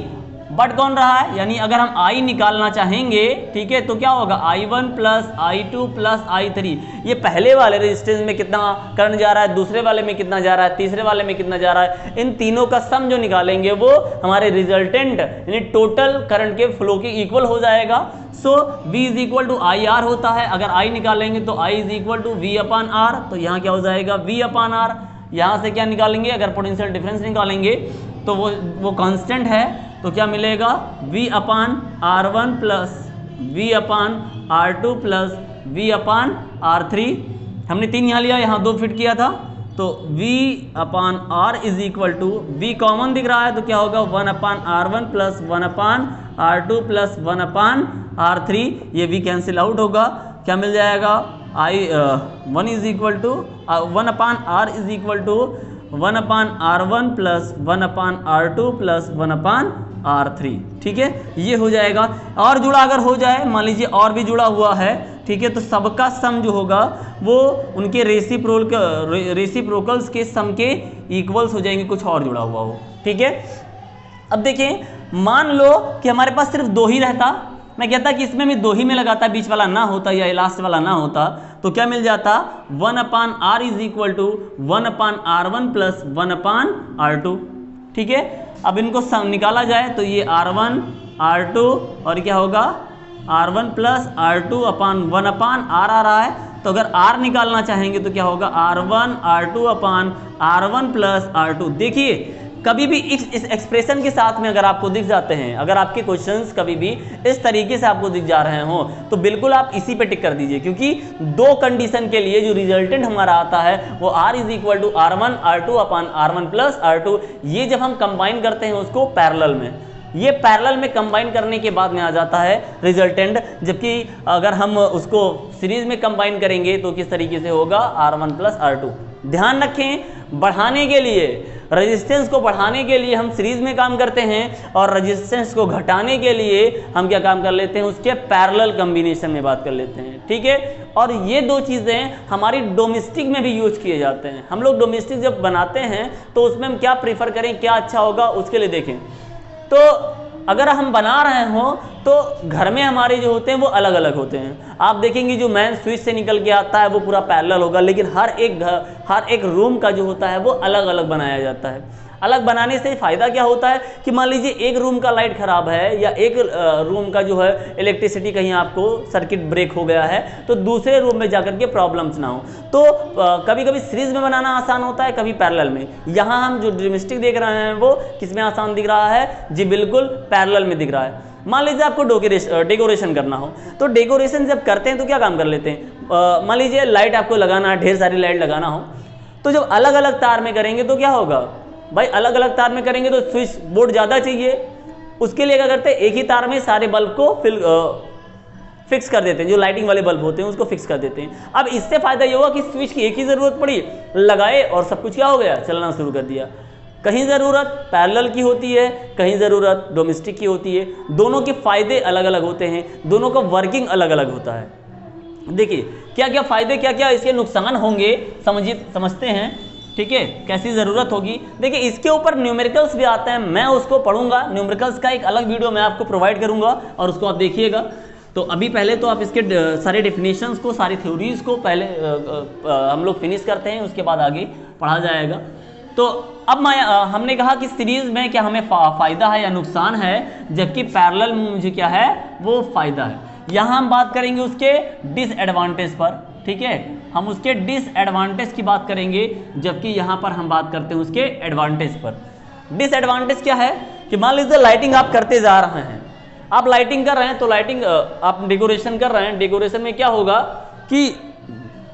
बढ़ कौन रहा है, यानी अगर हम I निकालना चाहेंगे, ठीक है, तो क्या होगा, I1 plus I2 plus I3। ये पहले वाले रेजिस्टेंस में कितना करंट जा रहा है, दूसरे वाले में कितना जा रहा है, तीसरे वाले में कितना जा रहा है, इन तीनों का सम जो निकालेंगे वो हमारे रिजल्टेंट यानी टोटल करंट के फ्लो के इक्वल हो जाएगा। So V is equal to I R होता है, अगर I निकालेंगे तो I is equal to V upon R, तो यहाँ क्या हो जाएगा, V अपान R। यहाँ से क्या निकालेंगे, अगर पोटेंशियल डिफरेंस निकालेंगे तो वो कांस्टेंट है, तो क्या मिलेगा, V अपान R1 प्लस V अपान R2 प्लस V अपान R3। हमने 3 यहाँ लिया, यहाँ 2 फिट किया था, तो V upon R is equal to, V common दिख रहा है तो क्या होगा, 1 upon R1 plus 1 upon R2 plus 1 upon R3। ये V कैंसिल आउट होगा, क्या मिल जाएगा, 1 is equal to 1 upon R is equal to 1 upon R1 plus 1 upon R2 plus 1 upon R3। ठीक है, ये हो जाएगा। और जुड़ा अगर हो जाए, मान लीजिए और भी जुड़ा हुआ है, ठीक है, तो सबका सम जो होगा वो उनके रेसिप्रोकल्स के सम के इक्वल्स हो जाएंगे, कुछ और जुड़ा हुआ हो। ठीक है, अब देखें, मान लो कि हमारे पास सिर्फ 2 ही रहता, मैं कहता कि इसमें मैं 2 ही में लगाता, बीच वाला ना होता या लास्ट वाला ना होता, तो क्या मिल जाता, 1 upon R is equal to 1 upon R1 plus 1 upon R2। ठीक है, अब इनको सम निकाला जाए तो ये R1 R2 और क्या होगा, R1 प्लस R2 अपान 1 अपान R आ रहा है, तो अगर R निकालना चाहेंगे तो क्या होगा, R1 R2 upon R1 plus R2। देखिए कभी भी इस एक्सप्रेशन के साथ में अगर आपको दिख जाते हैं, अगर आपके क्वेश्चंस कभी भी इस तरीके से आपको दिख जा रहे हो, तो बिल्कुल आप इसी पे टिक कर दीजिए, क्योंकि 2 कंडीशन के लिए जो रिजल्टेंट हमारा आता है वो R is equal to R1 R2 upon R1 plus R2। ये जब हम कंबाइन करते हैं उसको पैरेलल में, ये पैरेलल में कंबाइन करने के बाद में आ जाता है रिजल्टेंट, जबकि अगर हम उसको सीरीज में कंबाइन करेंगे तो किस तरीके से होगा, R1 प्लस R2। ध्यान रखें, बढ़ाने के लिए, रेजिस्टेंस को बढ़ाने के लिए हम सीरीज में काम करते हैं और रेजिस्टेंस को घटाने के लिए हम क्या काम कर लेते हैं, उसके पैरेलल कॉम्बिनेशन में बात कर लेते हैं, ठीक है। और ये दो चीज़ें हमारी डोमेस्टिक में भी यूज किए जाते हैं। हम लोग डोमेस्टिक जब बनाते हैं तो उसमें हम क्या प्रीफर करें, क्या अच्छा होगा, उसके लिए देखें। तो अगर हम बना रहे हो तो घर में हमारे जो होते हैं वो अलग अलग होते हैं। आप देखेंगे जो मेन स्विच से निकल के आता है वो पूरा पैरेलल होगा, लेकिन हर एक रूम का जो होता है वो अलग अलग बनाया जाता है। अलग बनाने से फ़ायदा क्या होता है कि मान लीजिए एक रूम का लाइट ख़राब है या एक रूम का जो है इलेक्ट्रिसिटी कहीं आपको सर्किट ब्रेक हो गया है तो दूसरे रूम में जाकर के प्रॉब्लम्स ना हो। तो कभी कभी सीरीज में बनाना आसान होता है, कभी पैरेलल में। यहाँ हम जो डोमेस्टिक देख रहे हैं वो किस में आसान दिख रहा है जी, बिल्कुल पैरेलल में दिख रहा है। मान लीजिए आपको डेकोरेशन करना हो तो डेकोरेशन जब करते हैं तो क्या काम कर लेते हैं, मान लीजिए लाइट आपको लगाना है, ढेर सारी लाइट लगाना हो तो जब अलग अलग तार में करेंगे तो क्या होगा भाई, अलग अलग तार में करेंगे तो स्विच बोर्ड ज़्यादा चाहिए। उसके लिए क्या करते हैं, एक ही तार में सारे बल्ब को फिक्स कर देते हैं, जो लाइटिंग वाले बल्ब होते हैं उसको फिक्स कर देते हैं। अब इससे फायदा ये हुआ कि स्विच की एक ही ज़रूरत पड़ी, लगाए और सब कुछ क्या हो गया, चलना शुरू कर दिया। कहीं ज़रूरत पैरेलल की होती है, कहीं ज़रूरत डोमेस्टिक की होती है। दोनों के फ़ायदे अलग अलग होते हैं, दोनों का वर्किंग अलग अलग होता है। देखिए क्या क्या फ़ायदे, क्या क्या इसके नुकसान होंगे, समझते हैं, ठीक है, कैसी ज़रूरत होगी। देखिए इसके ऊपर न्यूमेरिकल्स भी आते हैं, मैं उसको पढ़ूंगा, न्यूमेरिकल्स का एक अलग वीडियो मैं आपको प्रोवाइड करूंगा और उसको आप देखिएगा। तो अभी पहले तो आप इसके सारे डेफिनेशंस को, सारी थ्योरीज को पहले हम लोग फिनिश करते हैं, उसके बाद आगे पढ़ा जाएगा। तो अब हमने कहा कि सीरीज में क्या हमें फ़ायदा है या नुकसान है, जबकि पैरेलल में मुझे क्या है वो फ़ायदा है। यहाँ हम बात करेंगे उसके डिसएडवांटेज पर, ठीक है, हम उसके डिसएडवांटेज की बात करेंगे, जबकि यहाँ पर हम बात करते हैं उसके एडवांटेज पर। डिसएडवांटेज क्या है कि मान लीजिए लाइटिंग आप करते जा रहे हैं, आप लाइटिंग कर रहे हैं तो लाइटिंग आप डेकोरेशन कर रहे हैं, डेकोरेशन में क्या होगा कि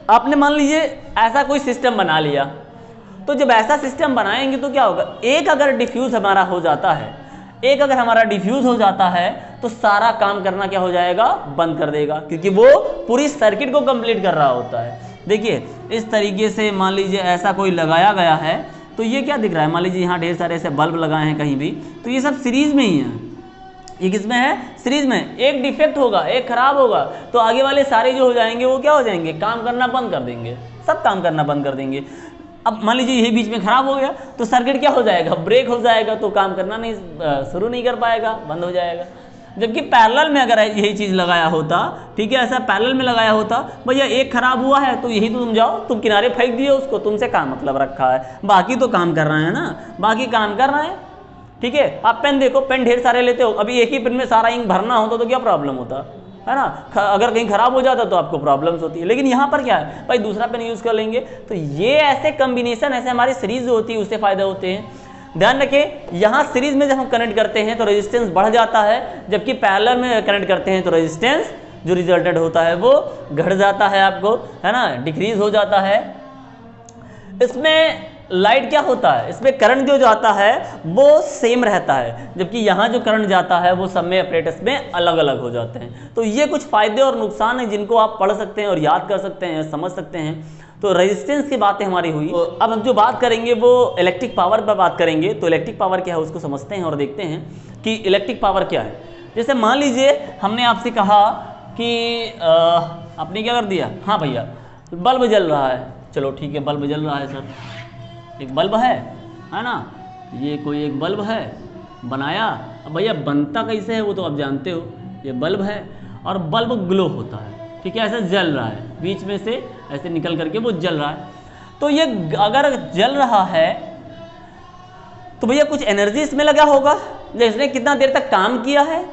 आपने मान लीजिए ऐसा कोई सिस्टम बना लिया, तो जब ऐसा सिस्टम बनाएंगे तो क्या होगा, एक अगर डिफ्यूज हमारा हो जाता है, एक अगर हमारा डिफ्यूज हो जाता है तो सारा काम करना क्या हो जाएगा, बंद कर देगा, क्योंकि वो पूरी सर्किट को कंप्लीट कर रहा होता है। देखिए इस तरीके से मान लीजिए ऐसा कोई लगाया गया है तो ये क्या दिख रहा है, मान लीजिए यहाँ ढेर सारे ऐसे बल्ब लगाए हैं कहीं भी, तो ये सब सीरीज में ही है, ये किसमें है, सीरीज में। एक डिफेक्ट होगा, एक खराब होगा तो आगे वाले सारे जो हो जाएंगे वो क्या हो जाएंगे, काम करना बंद कर देंगे, सब काम करना बंद कर देंगे। अब मान लीजिए यही बीच में खराब हो गया तो सर्किट क्या हो जाएगा, ब्रेक हो जाएगा, तो काम करना नहीं, शुरू नहीं कर पाएगा, बंद हो जाएगा। जबकि पैरेलल में अगर यही चीज़ लगाया होता, ठीक है, ऐसा पैरेलल में लगाया होता, भैया एक खराब हुआ है तो यही तो तुम जाओ, तुम किनारे फेंक दिए उसको, तुमसे क्या मतलब रखा है, बाकी तो काम कर रहे हैं ना, बाकी काम कर रहे हैं, ठीक है। आप पेन देखो, पेन ढेर सारे लेते हो, अभी एक ही पेन में सारा इंक भरना होता तो क्या प्रॉब्लम होता है ना, अगर कहीं खराब हो जाता तो आपको प्रॉब्लम्स होती है। लेकिन यहाँ पर क्या है भाई, दूसरा पेन यूज़ कर लेंगे। तो ये ऐसे कॉम्बिनेशन, ऐसे हमारी सीरीज जो होती है उससे फ़ायदा होते हैं। ध्यान रखें, यहाँ सीरीज में जब हम कनेक्ट करते हैं तो रेजिस्टेंस बढ़ जाता है, जबकि पैरेलल में कनेक्ट करते हैं तो रेजिस्टेंस जो रिजल्टेड होता है वो घट जाता है, आपको है ना, डिक्रीज हो जाता है। इसमें लाइट क्या होता है, इसमें करंट जो जाता है वो सेम रहता है, जबकि यहाँ जो करंट जाता है वो सब में अपरेटस में अलग अलग हो जाते हैं। तो ये कुछ फ़ायदे और नुकसान हैं जिनको आप पढ़ सकते हैं और याद कर सकते हैं, समझ सकते हैं। तो रेजिस्टेंस की बातें हमारी हुई। तो अब हम जो बात करेंगे वो इलेक्ट्रिक पावर पर बात करेंगे। तो इलेक्ट्रिक पावर क्या है उसको समझते हैं और देखते हैं कि इलेक्ट्रिक पावर क्या है। जैसे मान लीजिए हमने आपसे कहा कि आपने क्या कर दिया, हाँ भैया बल्ब जल रहा है, चलो ठीक है बल्ब जल रहा है सर, एक बल्ब है ना, ये कोई एक बल्ब है बनाया। अब भैया बनता कैसे है वो तो आप जानते हो, ये बल्ब है और बल्ब ग्लो होता है, ठीक है, ऐसे जल रहा है, बीच में से ऐसे निकल करके वो जल रहा है। तो ये अगर जल रहा है तो भैया कुछ एनर्जी इसमें लगा होगा, इसने कितना देर तक काम किया है,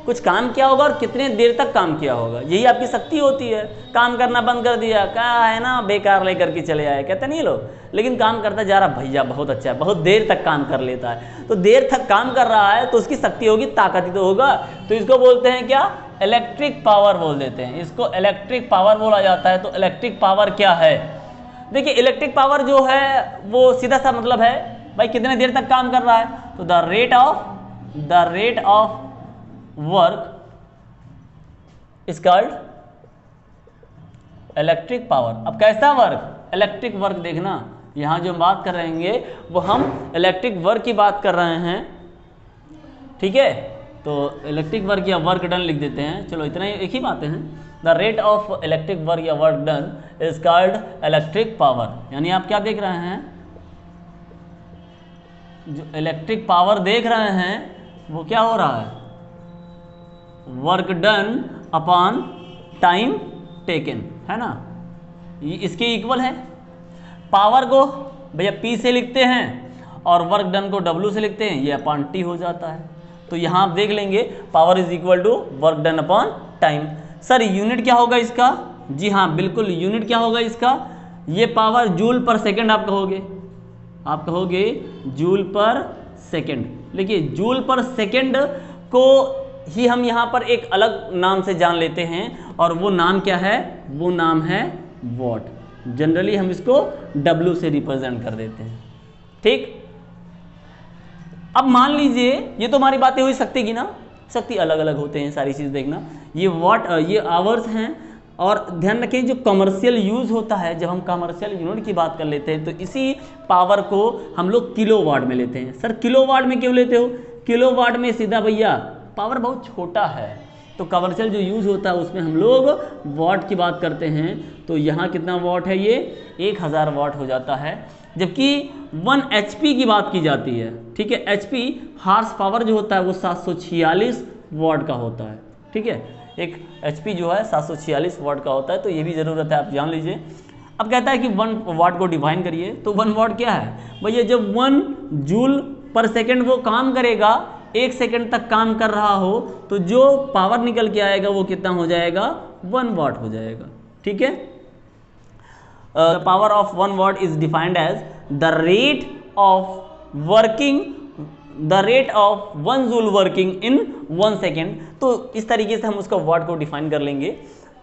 कुछ काम किया होगा और कितने देर तक काम किया होगा, यही आपकी शक्ति होती है। काम करना बंद कर दिया, क्या है ना, बेकार लेकर के चले आए, कहते नहीं लोग, लेकिन काम करता जा रहा, भैया बहुत अच्छा है, बहुत देर तक काम कर लेता है। तो देर तक काम कर रहा है तो उसकी शक्ति होगी, ताकत ही तो होगा। तो इसको बोलते हैं क्या, इलेक्ट्रिक पावर बोल देते हैं, इसको इलेक्ट्रिक पावर बोला जाता है। तो इलेक्ट्रिक पावर क्या है, देखिए इलेक्ट्रिक पावर जो है वो सीधा सा मतलब है भाई कितने देर तक काम कर रहा है, तो the rate of the rate of work is called electric power. अब कैसा वर्क? Electric work. देखना यहां जो हम बात कर रहे हैं वो हम इलेक्ट्रिक वर्क की बात कर रहे हैं, ठीक है। तो इलेक्ट्रिक वर्क या वर्क डन लिख देते हैं, चलो इतना ही, एक ही बातें हैं। The rate of electric work या work done is called electric power. यानी आप क्या देख रहे हैं, जो इलेक्ट्रिक पावर देख रहे हैं वो क्या हो रहा है, work done upon time taken, है ना, ये इसके इक्वल है। पावर को भैया P से लिखते हैं और वर्क डन को W से लिखते हैं, ये अपॉन T हो जाता है। तो यहाँ आप देख लेंगे power is equal to work done upon time. Sir unit क्या होगा इसका? जी हाँ बिल्कुल, यूनिट क्या होगा इसका? ये पावर जूल पर सेकंड आप कहोगे जूल पर सेकंड। देखिए जूल पर सेकंड को ही हम यहाँ पर एक अलग नाम से जान लेते हैं, और वो नाम क्या है? वो नाम है वॉट। जनरली हम इसको W से रिप्रेजेंट कर देते हैं, ठीक। अब मान लीजिए ये तो हमारी बातें हुई शक्ति की ना, शक्ति अलग अलग होते हैं, सारी चीज देखना। ये वॉट, ये आवर्स हैं। और ध्यान रखें जो कमर्शियल यूज होता है, जब हम कमर्शियल यूनिट की बात कर लेते हैं तो इसी पावर को हम लोग किलोवाट में लेते हैं। सर किलोवाट में क्यों लेते हो? किलोवाट में सीधा भैया पावर बहुत छोटा है, तो कमर्शियल जो यूज होता है उसमें हम लोग वॉट की बात करते हैं। तो यहाँ कितना वॉट है? ये 1000 वॉट हो जाता है। जबकि 1 HP की बात की जाती है, ठीक है। HP हार्स पावर जो होता है वो 746 वॉट का होता है, ठीक है। एक HP जो है 746 वॉट का होता है, तो ये भी ज़रूरत है, आप जान लीजिए। अब कहता है कि 1 वॉट को डिफाइन करिए, तो 1 वॉट क्या है भैया? जब 1 जूल पर सेकेंड वो काम करेगा, 1 सेकेंड तक काम कर रहा हो, तो जो पावर निकल के आएगा वो कितना हो जाएगा? 1 वॉट हो जाएगा, ठीक है। The power of 1 watt is defined as the rate of working, the rate of 1 joule working in 1 second. तो इस तरीके से हम उसका वॉट को डिफाइन कर लेंगे।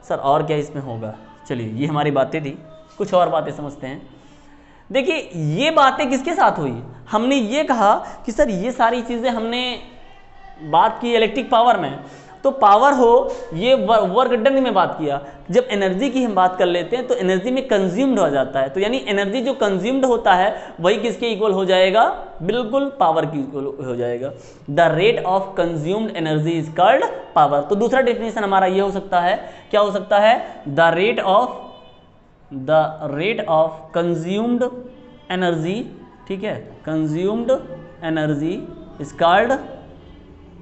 सर और क्या इसमें होगा? चलिए ये हमारी बातें थी, कुछ और बातें समझते हैं। देखिए ये बातें किसके साथ हुई? हमने ये कहा कि सर ये सारी चीज़ें हमने बात की इलेक्ट्रिक पावर में, तो पावर हो ये वर्क डन में बात किया। जब एनर्जी की हम बात कर लेते हैं तो एनर्जी में कंज्यूम्ड हो जाता है, तो यानी एनर्जी जो कंज्यूम्ड होता है वही किसके इक्वल हो जाएगा? बिल्कुल पावर की इक्वल हो जाएगा। The rate of consumed energy is called power. तो दूसरा डेफिनेशन हमारा ये हो सकता है, क्या हो सकता है? The rate of consumed energy, ठीक है, consumed energy is called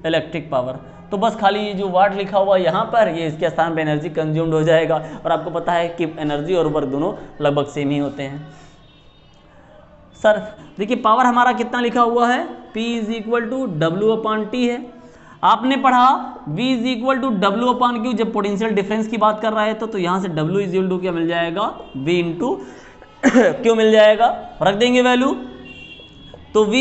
electric power. तो बस खाली ये जो वाट लिखा हुआ यहाँ पर, ये इसके स्थान पे एनर्जी कंज्यूम्ड हो जाएगा। और आपको पता है कि एनर्जी और वर्क दोनों लगभग सेम ही होते हैं। सर देखिए पावर हमारा कितना लिखा हुआ है? P is equal to W/T है। आपने पढ़ा V is equal to W/Q जब पोटेंशियल डिफरेंस की बात कर रहा है तो यहाँ से W इज इक्वल टू क्या मिल जाएगा? V इंटू Q मिल जाएगा, रख देंगे वैल्यू, तो V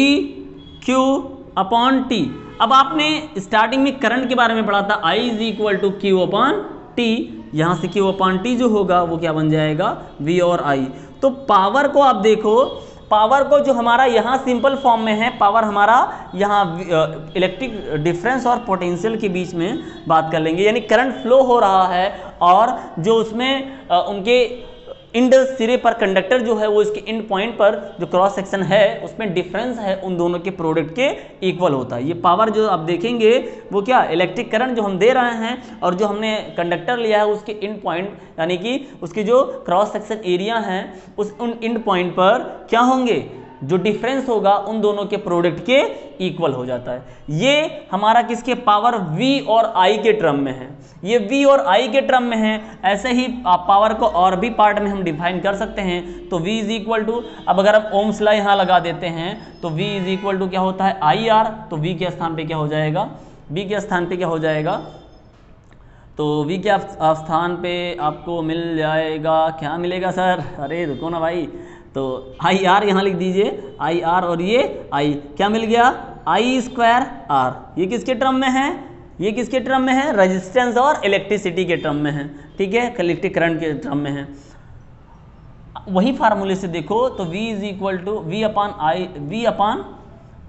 Q/T। अब आपने स्टार्टिंग में करंट के बारे में पढ़ा था, I is equal to Q/T। यहाँ से Q/T जो होगा वो क्या बन जाएगा? V और I। तो पावर को आप देखो, पावर को जो हमारा यहाँ सिंपल फॉर्म में है, पावर हमारा यहाँ इलेक्ट्रिक डिफरेंस और पोटेंशियल के बीच में बात कर लेंगे। यानी करंट फ्लो हो रहा है और जो उसमें उनके इंड सिरे पर कंडक्टर जो है वो इसके इंड पॉइंट पर जो क्रॉस सेक्शन है उसमें डिफरेंस है उन दोनों के प्रोडक्ट के इक्वल होता है। ये पावर जो आप देखेंगे वो क्या, इलेक्ट्रिक करंट जो हम दे रहे हैं और जो हमने कंडक्टर लिया है उसके इंड पॉइंट, यानी कि उसकी जो क्रॉस सेक्शन एरिया है उस उन इंड पॉइंट पर क्या होंगे, जो डिफरेंस होगा उन दोनों के प्रोडक्ट के इक्वल हो जाता है। ये हमारा किसके? पावर V और I के टर्म में है, ये V और I के टर्म में है। ऐसे ही आप पावर को और भी पार्ट में हम डिफाइन कर सकते हैं। तो V इज इक्वल टू, अब अगर हम ओम्स लॉ यहाँ लगा देते हैं तो V इज इक्वल टू क्या होता है? IR। तो V के स्थान पे क्या हो जाएगा? V के स्थान पे क्या हो जाएगा? तो V के स्थान पे आपको मिल जाएगा, क्या मिलेगा सर? अरे रुको ना भाई, तो IR यहाँ लिख दीजिए, IR और ये I क्या मिल गया? I²R। ये किसके टर्म में है? ये किसके टर्म में है? रेजिस्टेंस और इलेक्ट्रिसिटी के टर्म में है, ठीक है, इलेक्ट्रिक करंट के टर्म में है। वही फार्मूले से देखो तो V is equal to V/I, V/,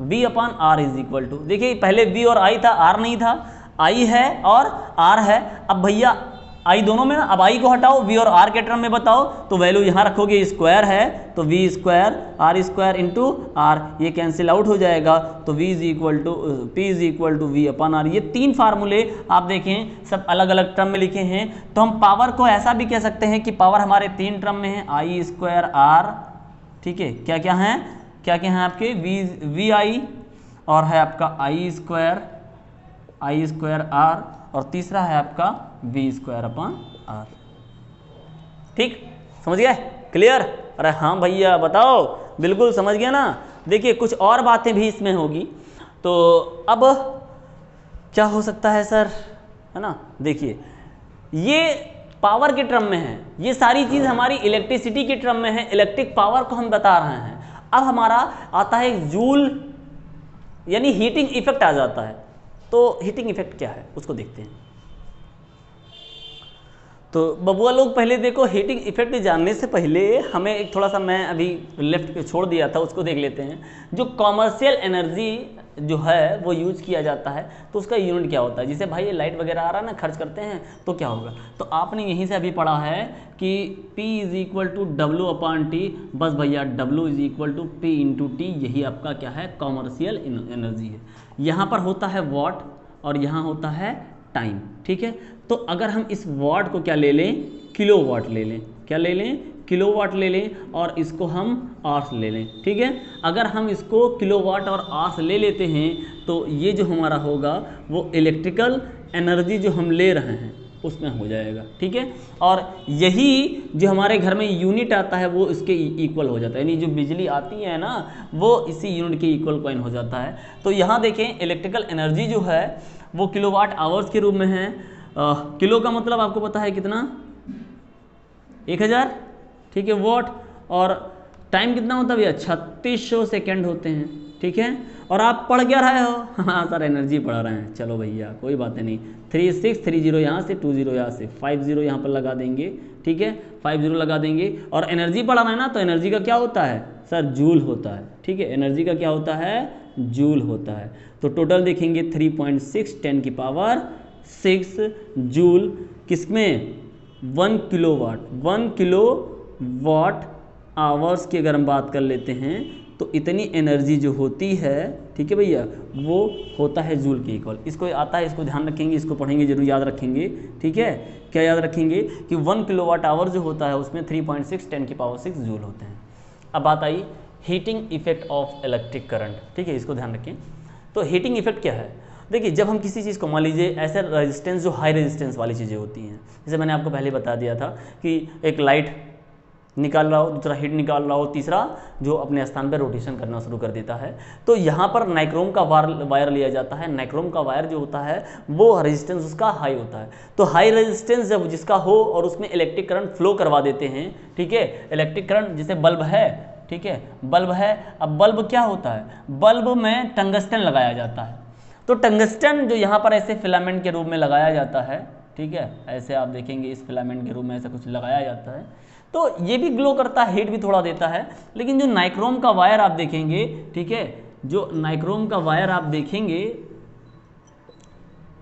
V upon R is equal to, देखिए पहले V और I था, R नहीं था, I है और R है। अब भैया I दोनों में ना, अब I को हटाओ, V और R के टर्म में बताओ, तो वैल्यू यहाँ रखोगे, स्क्वायर है तो V square R square into R, ये कैंसिल आउट हो जाएगा, तो V is equal to P is equal to V upon R। ये तीन फार्मूले आप देखें सब अलग अलग टर्म में लिखे हैं। तो हम पावर को ऐसा भी कह सकते हैं कि पावर हमारे तीन टर्म में है, I स्क्वायर R, ठीक है, क्या क्या हैं, क्या क्या हैं आपके, वी आई और है आपका I स्क्वायर R, और तीसरा है आपका V स्क्वायर अपॉन R। ठीक, समझ गए, क्लियर? अरे हाँ भैया बताओ, बिल्कुल समझ गया ना। देखिए कुछ और बातें भी इसमें होगी, तो अब क्या हो सकता है सर, है ना। देखिए ये पावर के टर्म में है, ये सारी चीज़ हमारी इलेक्ट्रिसिटी के टर्म में है, इलेक्ट्रिक पावर को हम बता रहे हैं। अब हमारा आता है जूल, यानी हीटिंग इफेक्ट आ जाता है। तो हीटिंग इफेक्ट क्या है उसको देखते हैं। तो बबुआ लोग पहले देखो, हीटिंग इफेक्ट जानने से पहले हमें एक थोड़ा सा, मैं अभी लेफ्ट पे छोड़ दिया था, उसको देख लेते हैं। जो कॉमर्शियल एनर्जी जो है वो यूज किया जाता है, तो उसका यूनिट क्या होता है। जैसे भाई ये लाइट वगैरह आ रहा है ना, खर्च करते हैं तो क्या होगा, तो आपने यहीं से अभी पढ़ा है कि P is equal to W upon T. बस भैया W is equal to P into T, यही आपका क्या है, कॉमर्शियल एनर्जी है। यहाँ पर होता है वॉट और यहाँ होता है टाइम, ठीक है। तो अगर हम इस वॉट को क्या ले लें, किलो वाट ले लें, क्या ले लें, किलो वाट ले लें, और इसको हम आवर्स ले लें, ठीक है। अगर हम इसको किलो वाट और आवर्स ले लेते हैं तो ये जो हमारा होगा वो इलेक्ट्रिकल एनर्जी जो हम ले रहे हैं उसमें हो जाएगा, ठीक है। और यही जो हमारे घर में यूनिट आता है वो इसके इक्वल हो जाता है, यानी जो बिजली आती है ना वो इसी यूनिट के इक्वल कॉइन हो जाता है। तो यहाँ देखें इलेक्ट्रिकल एनर्जी जो है वो किलोवाट आवर्स के रूप में है। किलो का मतलब आपको पता है कितना, 1000, ठीक है, वॉट। और टाइम कितना होता है भैया, 3600 सेकेंड होते हैं, ठीक है। और आप पढ़ क्या रहे हो, हाँ सर एनर्जी पढ़ रहे हैं, चलो भैया कोई बात नहीं। 3630 यहाँ से, 20 यहाँ से, 50 यहाँ पर लगा देंगे, ठीक है, 50 लगा देंगे। और एनर्जी पढ़ा रहे हैं ना, तो एनर्जी का क्या होता है सर, जूल होता है, ठीक है। एनर्जी का क्या होता है, जूल होता है। तो टोटल देखेंगे 3.6 10 की पावर 6 जूल, किसमें, 1 किलोवाट, 1 किलोवाट आवर्स की अगर हम बात कर लेते हैं तो इतनी एनर्जी जो होती है, ठीक है भैया, वो होता है जूल के इक्वल। इसको आता है, इसको ध्यान रखेंगे, इसको पढ़ेंगे जरूर, याद रखेंगे, ठीक है। क्या याद रखेंगे कि 1 किलोवाट आवर जो होता है उसमें 3.6 10 की पावर 6 जूल होते हैं। अब बात आई heating effect of electric current, ठीक है, इसको ध्यान रखें। तो हीटिंग इफेक्ट क्या है, देखिए जब हम किसी चीज़ को, मान लीजिए ऐसे रेजिस्टेंस जो हाई रेजिस्टेंस वाली चीज़ें होती हैं, जैसे मैंने आपको पहले बता दिया था कि एक लाइट निकाल रहा हो, दूसरा हीट निकाल रहा हो, तीसरा जो अपने स्थान पर रोटेशन करना शुरू कर देता है। तो यहाँ पर नाइक्रोम का वायर लिया जाता है। नाइक्रोम का वायर जो होता है वो रेजिस्टेंस उसका हाई होता है। तो हाई रेजिस्टेंस जब जिसका हो और उसमें इलेक्ट्रिक करंट फ्लो करवा देते हैं, ठीक है। इलेक्ट्रिक करंट, जैसे बल्ब है, ठीक है, बल्ब है। अब बल्ब क्या होता है, बल्ब में टंगस्टन लगाया जाता है। तो टंगस्टन जो यहाँ पर ऐसे फिलामेंट के रूप में लगाया जाता है, ठीक है, ऐसे आप देखेंगे इस फिलामेंट के रूप में ऐसा कुछ लगाया जाता है। तो ये भी ग्लो करता है, हीट भी थोड़ा देता है। लेकिन जो नाइक्रोम का वायर आप देखेंगे, ठीक है, जो नाइक्रोम का वायर आप देखेंगे,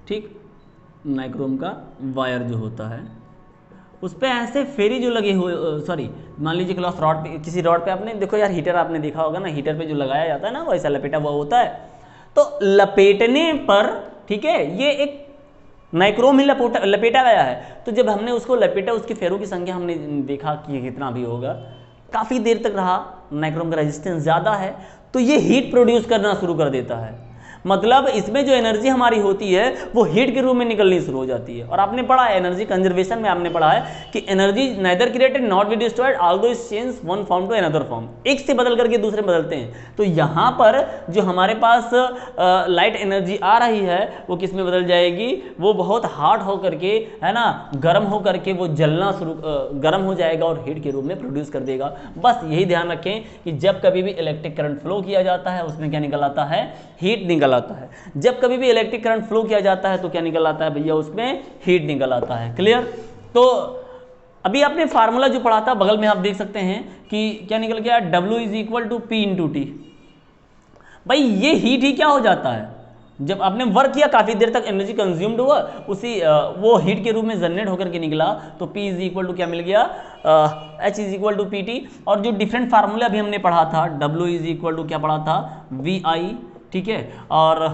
ठीक, नाइक्रोम का वायर जो होता है उस पर ऐसे फेरी जो लगे हुए, सॉरी मान लीजिए क्लॉथ रॉड पे, किसी रॉड पे आपने देखो यार, हीटर आपने देखा होगा ना, हीटर पे जो लगाया जाता है ना वो ऐसा लपेटा हुआ होता है। तो लपेटने पर, ठीक है, ये एक नाइक्रोम ही लपेटा गया है। तो जब हमने उसको लपेटा, उसकी फेरों की संख्या हमने देखा कि कितना भी होगा, काफ़ी देर तक रहा, नाइक्रोम का रेजिस्टेंस ज़्यादा है, तो ये हीट प्रोड्यूस करना शुरू कर देता है। मतलब इसमें जो एनर्जी हमारी होती है वो हीट के रूप में निकलनी शुरू हो जाती है। और आपने पढ़ा है एनर्जी कंजर्वेशन में, आपने पढ़ा है कि energy neither created not be destroyed although it change one form to another form, एक से बदल करके दूसरे बदलते हैं। तो यहाँ पर जो हमारे पास लाइट एनर्जी आ रही है वो किस में बदल जाएगी, वो बहुत हार्ड हो करके, है ना, गर्म हो करके वो जलना शुरू, गर्म हो जाएगा और हीट के रूप में प्रोड्यूस कर देगा। बस यही ध्यान रखें कि जब कभी भी इलेक्ट्रिक करंट फ्लो किया जाता है उसमें क्या निकल आता है, हीट निकल आता है। जब कभी भी इलेक्ट्रिक करंट फ्लो किया जाता है तो क्या निकल आता है भैया, उसमें हीट निकल आता है। क्लियर? तो अभी आपने फार्मूला जो पढ़ा था बगल में आप देख सकते हैं कि क्या निकल गया, W is equal to P into T. भाई ये हीट ही क्या हो जाता है, जब आपने वर्क किया काफ़ी देर तक एनर्जी कंज्यूम्ड हुआ, उसी वो हीट के रूप में जनरेट होकर के निकला, तो P इज इक्वल टू क्या मिल गया, H is equal to PT। और जो डिफरेंट फार्मूला अभी हमने पढ़ा था, W इज इक्वल टू क्या पढ़ा था, VI, ठीक है, और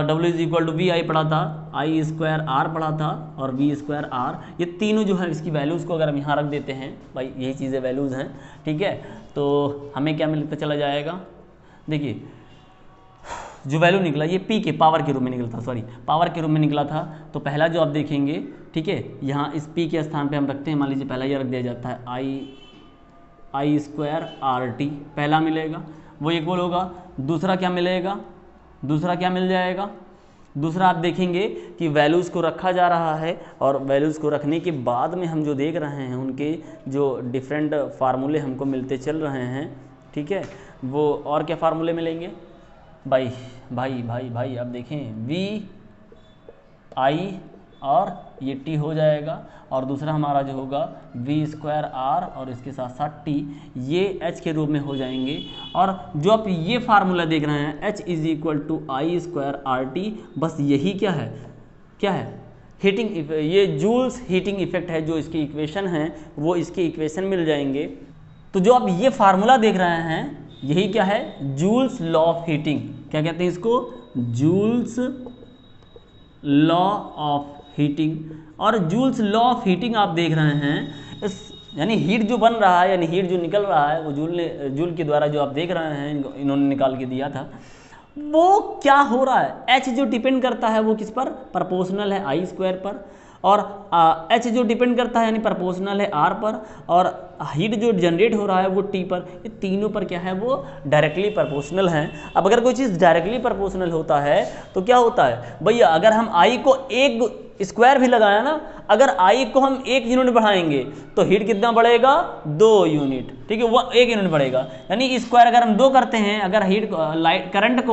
W is equal to VI पढ़ा था, I स्क्वायर R पढ़ा था, और V स्क्वायर R, ये तीनों जो है इसकी वैल्यूज़ को अगर हम यहाँ रख देते हैं, भाई यही चीज़ें वैल्यूज़ हैं, ठीक है, तो हमें क्या मिलता चला जाएगा, देखिए जो वैल्यू निकला ये P के पावर के रूप में निकला था, सॉरी पावर के रूप में निकला था। तो पहला जो आप देखेंगे, ठीक है, यहाँ इस P के स्थान पे हम रखते हैं, मान लीजिए पहला ये रख दिया जाता है I स्क्वायर RT, पहला मिलेगा वो इक्वल होगा, दूसरा क्या मिलेगा, दूसरा क्या मिल जाएगा, दूसरा आप देखेंगे कि वैल्यूज़ को रखा जा रहा है, और वैल्यूज़ को रखने के बाद में हम जो देख रहे हैं उनके जो डिफरेंट फार्मूले हमको मिलते चल रहे हैं, ठीक है, वो और क्या फार्मूले मिलेंगे भाई भाई भाई भाई आप देखें VI और ये T हो जाएगा, और दूसरा हमारा जो होगा V स्क्वायर R और इसके साथ साथ T, ये H के रूप में हो जाएंगे। और जो आप ये फार्मूला देख रहे हैं H is equal to I square RT, बस यही क्या है, क्या है, हीटिंग, ये जूल्स हीटिंग इफेक्ट है, जो इसकी इक्वेशन है वो इसके इक्वेशन मिल जाएंगे। तो जो आप ये फार्मूला देख रहे हैं यही क्या है, जूल्स लॉ ऑफ हीटिंग, क्या कहते हैं इसको, जूल्स लॉ ऑफ हीटिंग। और जूल्स लॉ ऑफ हीटिंग आप देख रहे हैं, इस यानी हीट जो बन रहा है, यानी हीट जो निकल रहा है, वो जूल के द्वारा जो आप देख रहे हैं, इन्होंने निकाल के दिया था, वो क्या हो रहा है, H जो डिपेंड करता है वो किस पर, प्रोपोर्शनल है I स्क्वायर पर, और H जो डिपेंड करता है यानी प्रोपोर्शनल है R पर, और हीट जो जनरेट हो रहा है वो T पर, ये तीनों पर क्या है, वो डायरेक्टली प्रोपोर्शनल हैं। अब अगर कोई चीज़ डायरेक्टली प्रोपोर्शनल होता है तो क्या होता है भैया, अगर हम I को 1 स्क्वायर भी लगाया ना, अगर I को हम 1 यूनिट बढ़ाएंगे तो हीट कितना बढ़ेगा, 2 यूनिट, ठीक है, वो 1 यूनिट बढ़ेगा, यानी स्क्वायर अगर हम 2 करते हैं, अगर हीट लाइट करंट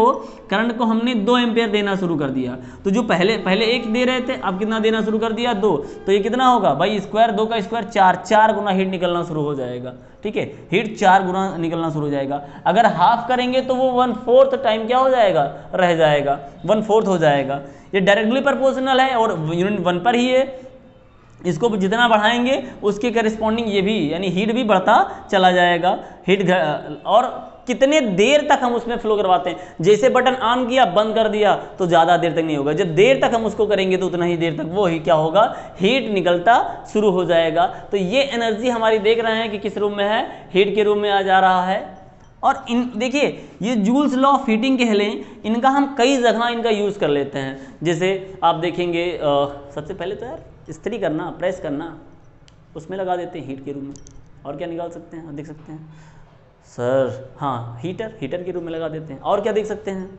को हमने 2 एम्पेयर देना शुरू कर दिया, तो जो पहले 1 दे रहे थे, अब कितना देना शुरू कर दिया, 2, तो ये कितना होगा भाई, स्क्वायर 2 का स्क्वायर 4 गुना हीट निकलना शुरू हो जाएगा, ठीक है, हीट 4 गुना निकलना शुरू हो जाएगा। अगर हाफ करेंगे तो वो 1/4 टाइम क्या हो जाएगा, रह जाएगा, 1/4 हो जाएगा। ये डायरेक्टली प्रोपोर्शनल है और यूनिट 1 पर ही है, इसको जितना बढ़ाएंगे उसके करस्पॉन्डिंग ये भी यानी हीट भी बढ़ता चला जाएगा। हीट और कितने देर तक हम उसमें फ्लो करवाते हैं, जैसे बटन ऑन किया बंद कर दिया तो ज़्यादा देर तक नहीं होगा, जब देर तक हम उसको करेंगे तो उतना ही देर तक वो ही क्या होगा, हीट निकलता शुरू हो जाएगा। तो ये एनर्जी हमारी देख रहे हैं कि किस रूप में है, हीट के रूप में आ जा रहा है। और इन देखिए ये जूल्स लॉ ऑफ हीटिंग कह लें, इनका हम कई जगह इनका यूज़ कर लेते हैं। जैसे आप देखेंगे सबसे पहले तो यार इस्त्री करना, प्रेस करना, उसमें लगा देते हैं हीट के रूप में। और क्या निकाल सकते हैं, देख सकते हैं सर, हाँ हीटर के रूप में लगा देते हैं। और क्या देख सकते हैं,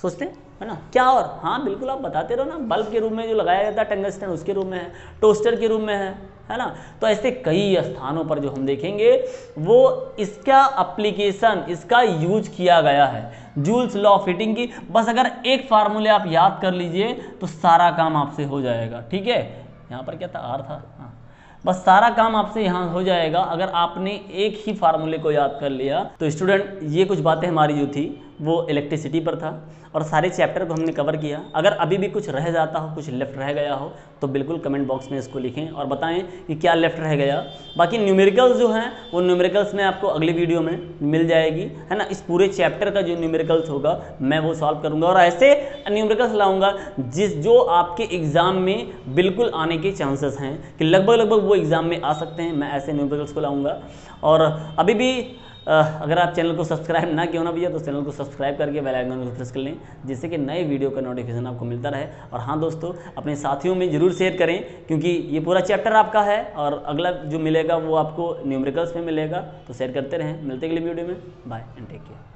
सोचते हैं है ना, क्या और, हाँ बिल्कुल आप बताते रहो ना, बल्ब के रूप में जो लगाया जाता है टंगस्टन, उसके रूप में है, टोस्टर के रूप में है ना। तो ऐसे कई स्थानों पर जो हम देखेंगे वो इसका एप्लीकेशन, इसका यूज किया गया है जूल्स लॉ ऑफ हीटिंग की। बस अगर एक फार्मूले आप याद कर लीजिए तो सारा काम आपसे हो जाएगा, ठीक है। यहाँ पर क्या था, आर था, हाँ, बस सारा काम आपसे यहाँ हो जाएगा अगर आपने एक ही फार्मूले को याद कर लिया। तो स्टूडेंट ये कुछ बातें हमारी जो थी वो इलेक्ट्रिसिटी पर था और सारे चैप्टर को हमने कवर किया। अगर अभी भी कुछ रह जाता हो, कुछ लेफ्ट रह गया हो तो बिल्कुल कमेंट बॉक्स में इसको लिखें और बताएं कि क्या लेफ्ट रह गया। बाकी न्यूमेरिकल्स जो हैं वो न्यूमेरिकल्स में आपको अगली वीडियो में मिल जाएगी, है ना। इस पूरे चैप्टर का जो न्यूमेरिकल्स होगा मैं वो सॉल्व करूँगा और ऐसे न्यूमेरिकल्स लाऊंगा जो आपके एग्ज़ाम में बिल्कुल आने के चांसेस हैं कि लगभग वो एग्ज़ाम में आ सकते हैं। मैं ऐसे न्यूमेरिकल्स को लाऊंगा। और अभी भी अगर आप चैनल को सब्सक्राइब ना किया ना भैया तो चैनल को सब्सक्राइब करके बेल आइकन को प्रेस कर लें, जिससे कि नए वीडियो का नोटिफिकेशन आपको मिलता रहे। और हाँ दोस्तों, अपने साथियों में ज़रूर शेयर करें क्योंकि ये पूरा चैप्टर आपका है और अगला जो मिलेगा वो आपको न्यूमेरिकल्स में मिलेगा। तो शेयर करते रहें। मिलते अगली वीडियो में। Bye and take care.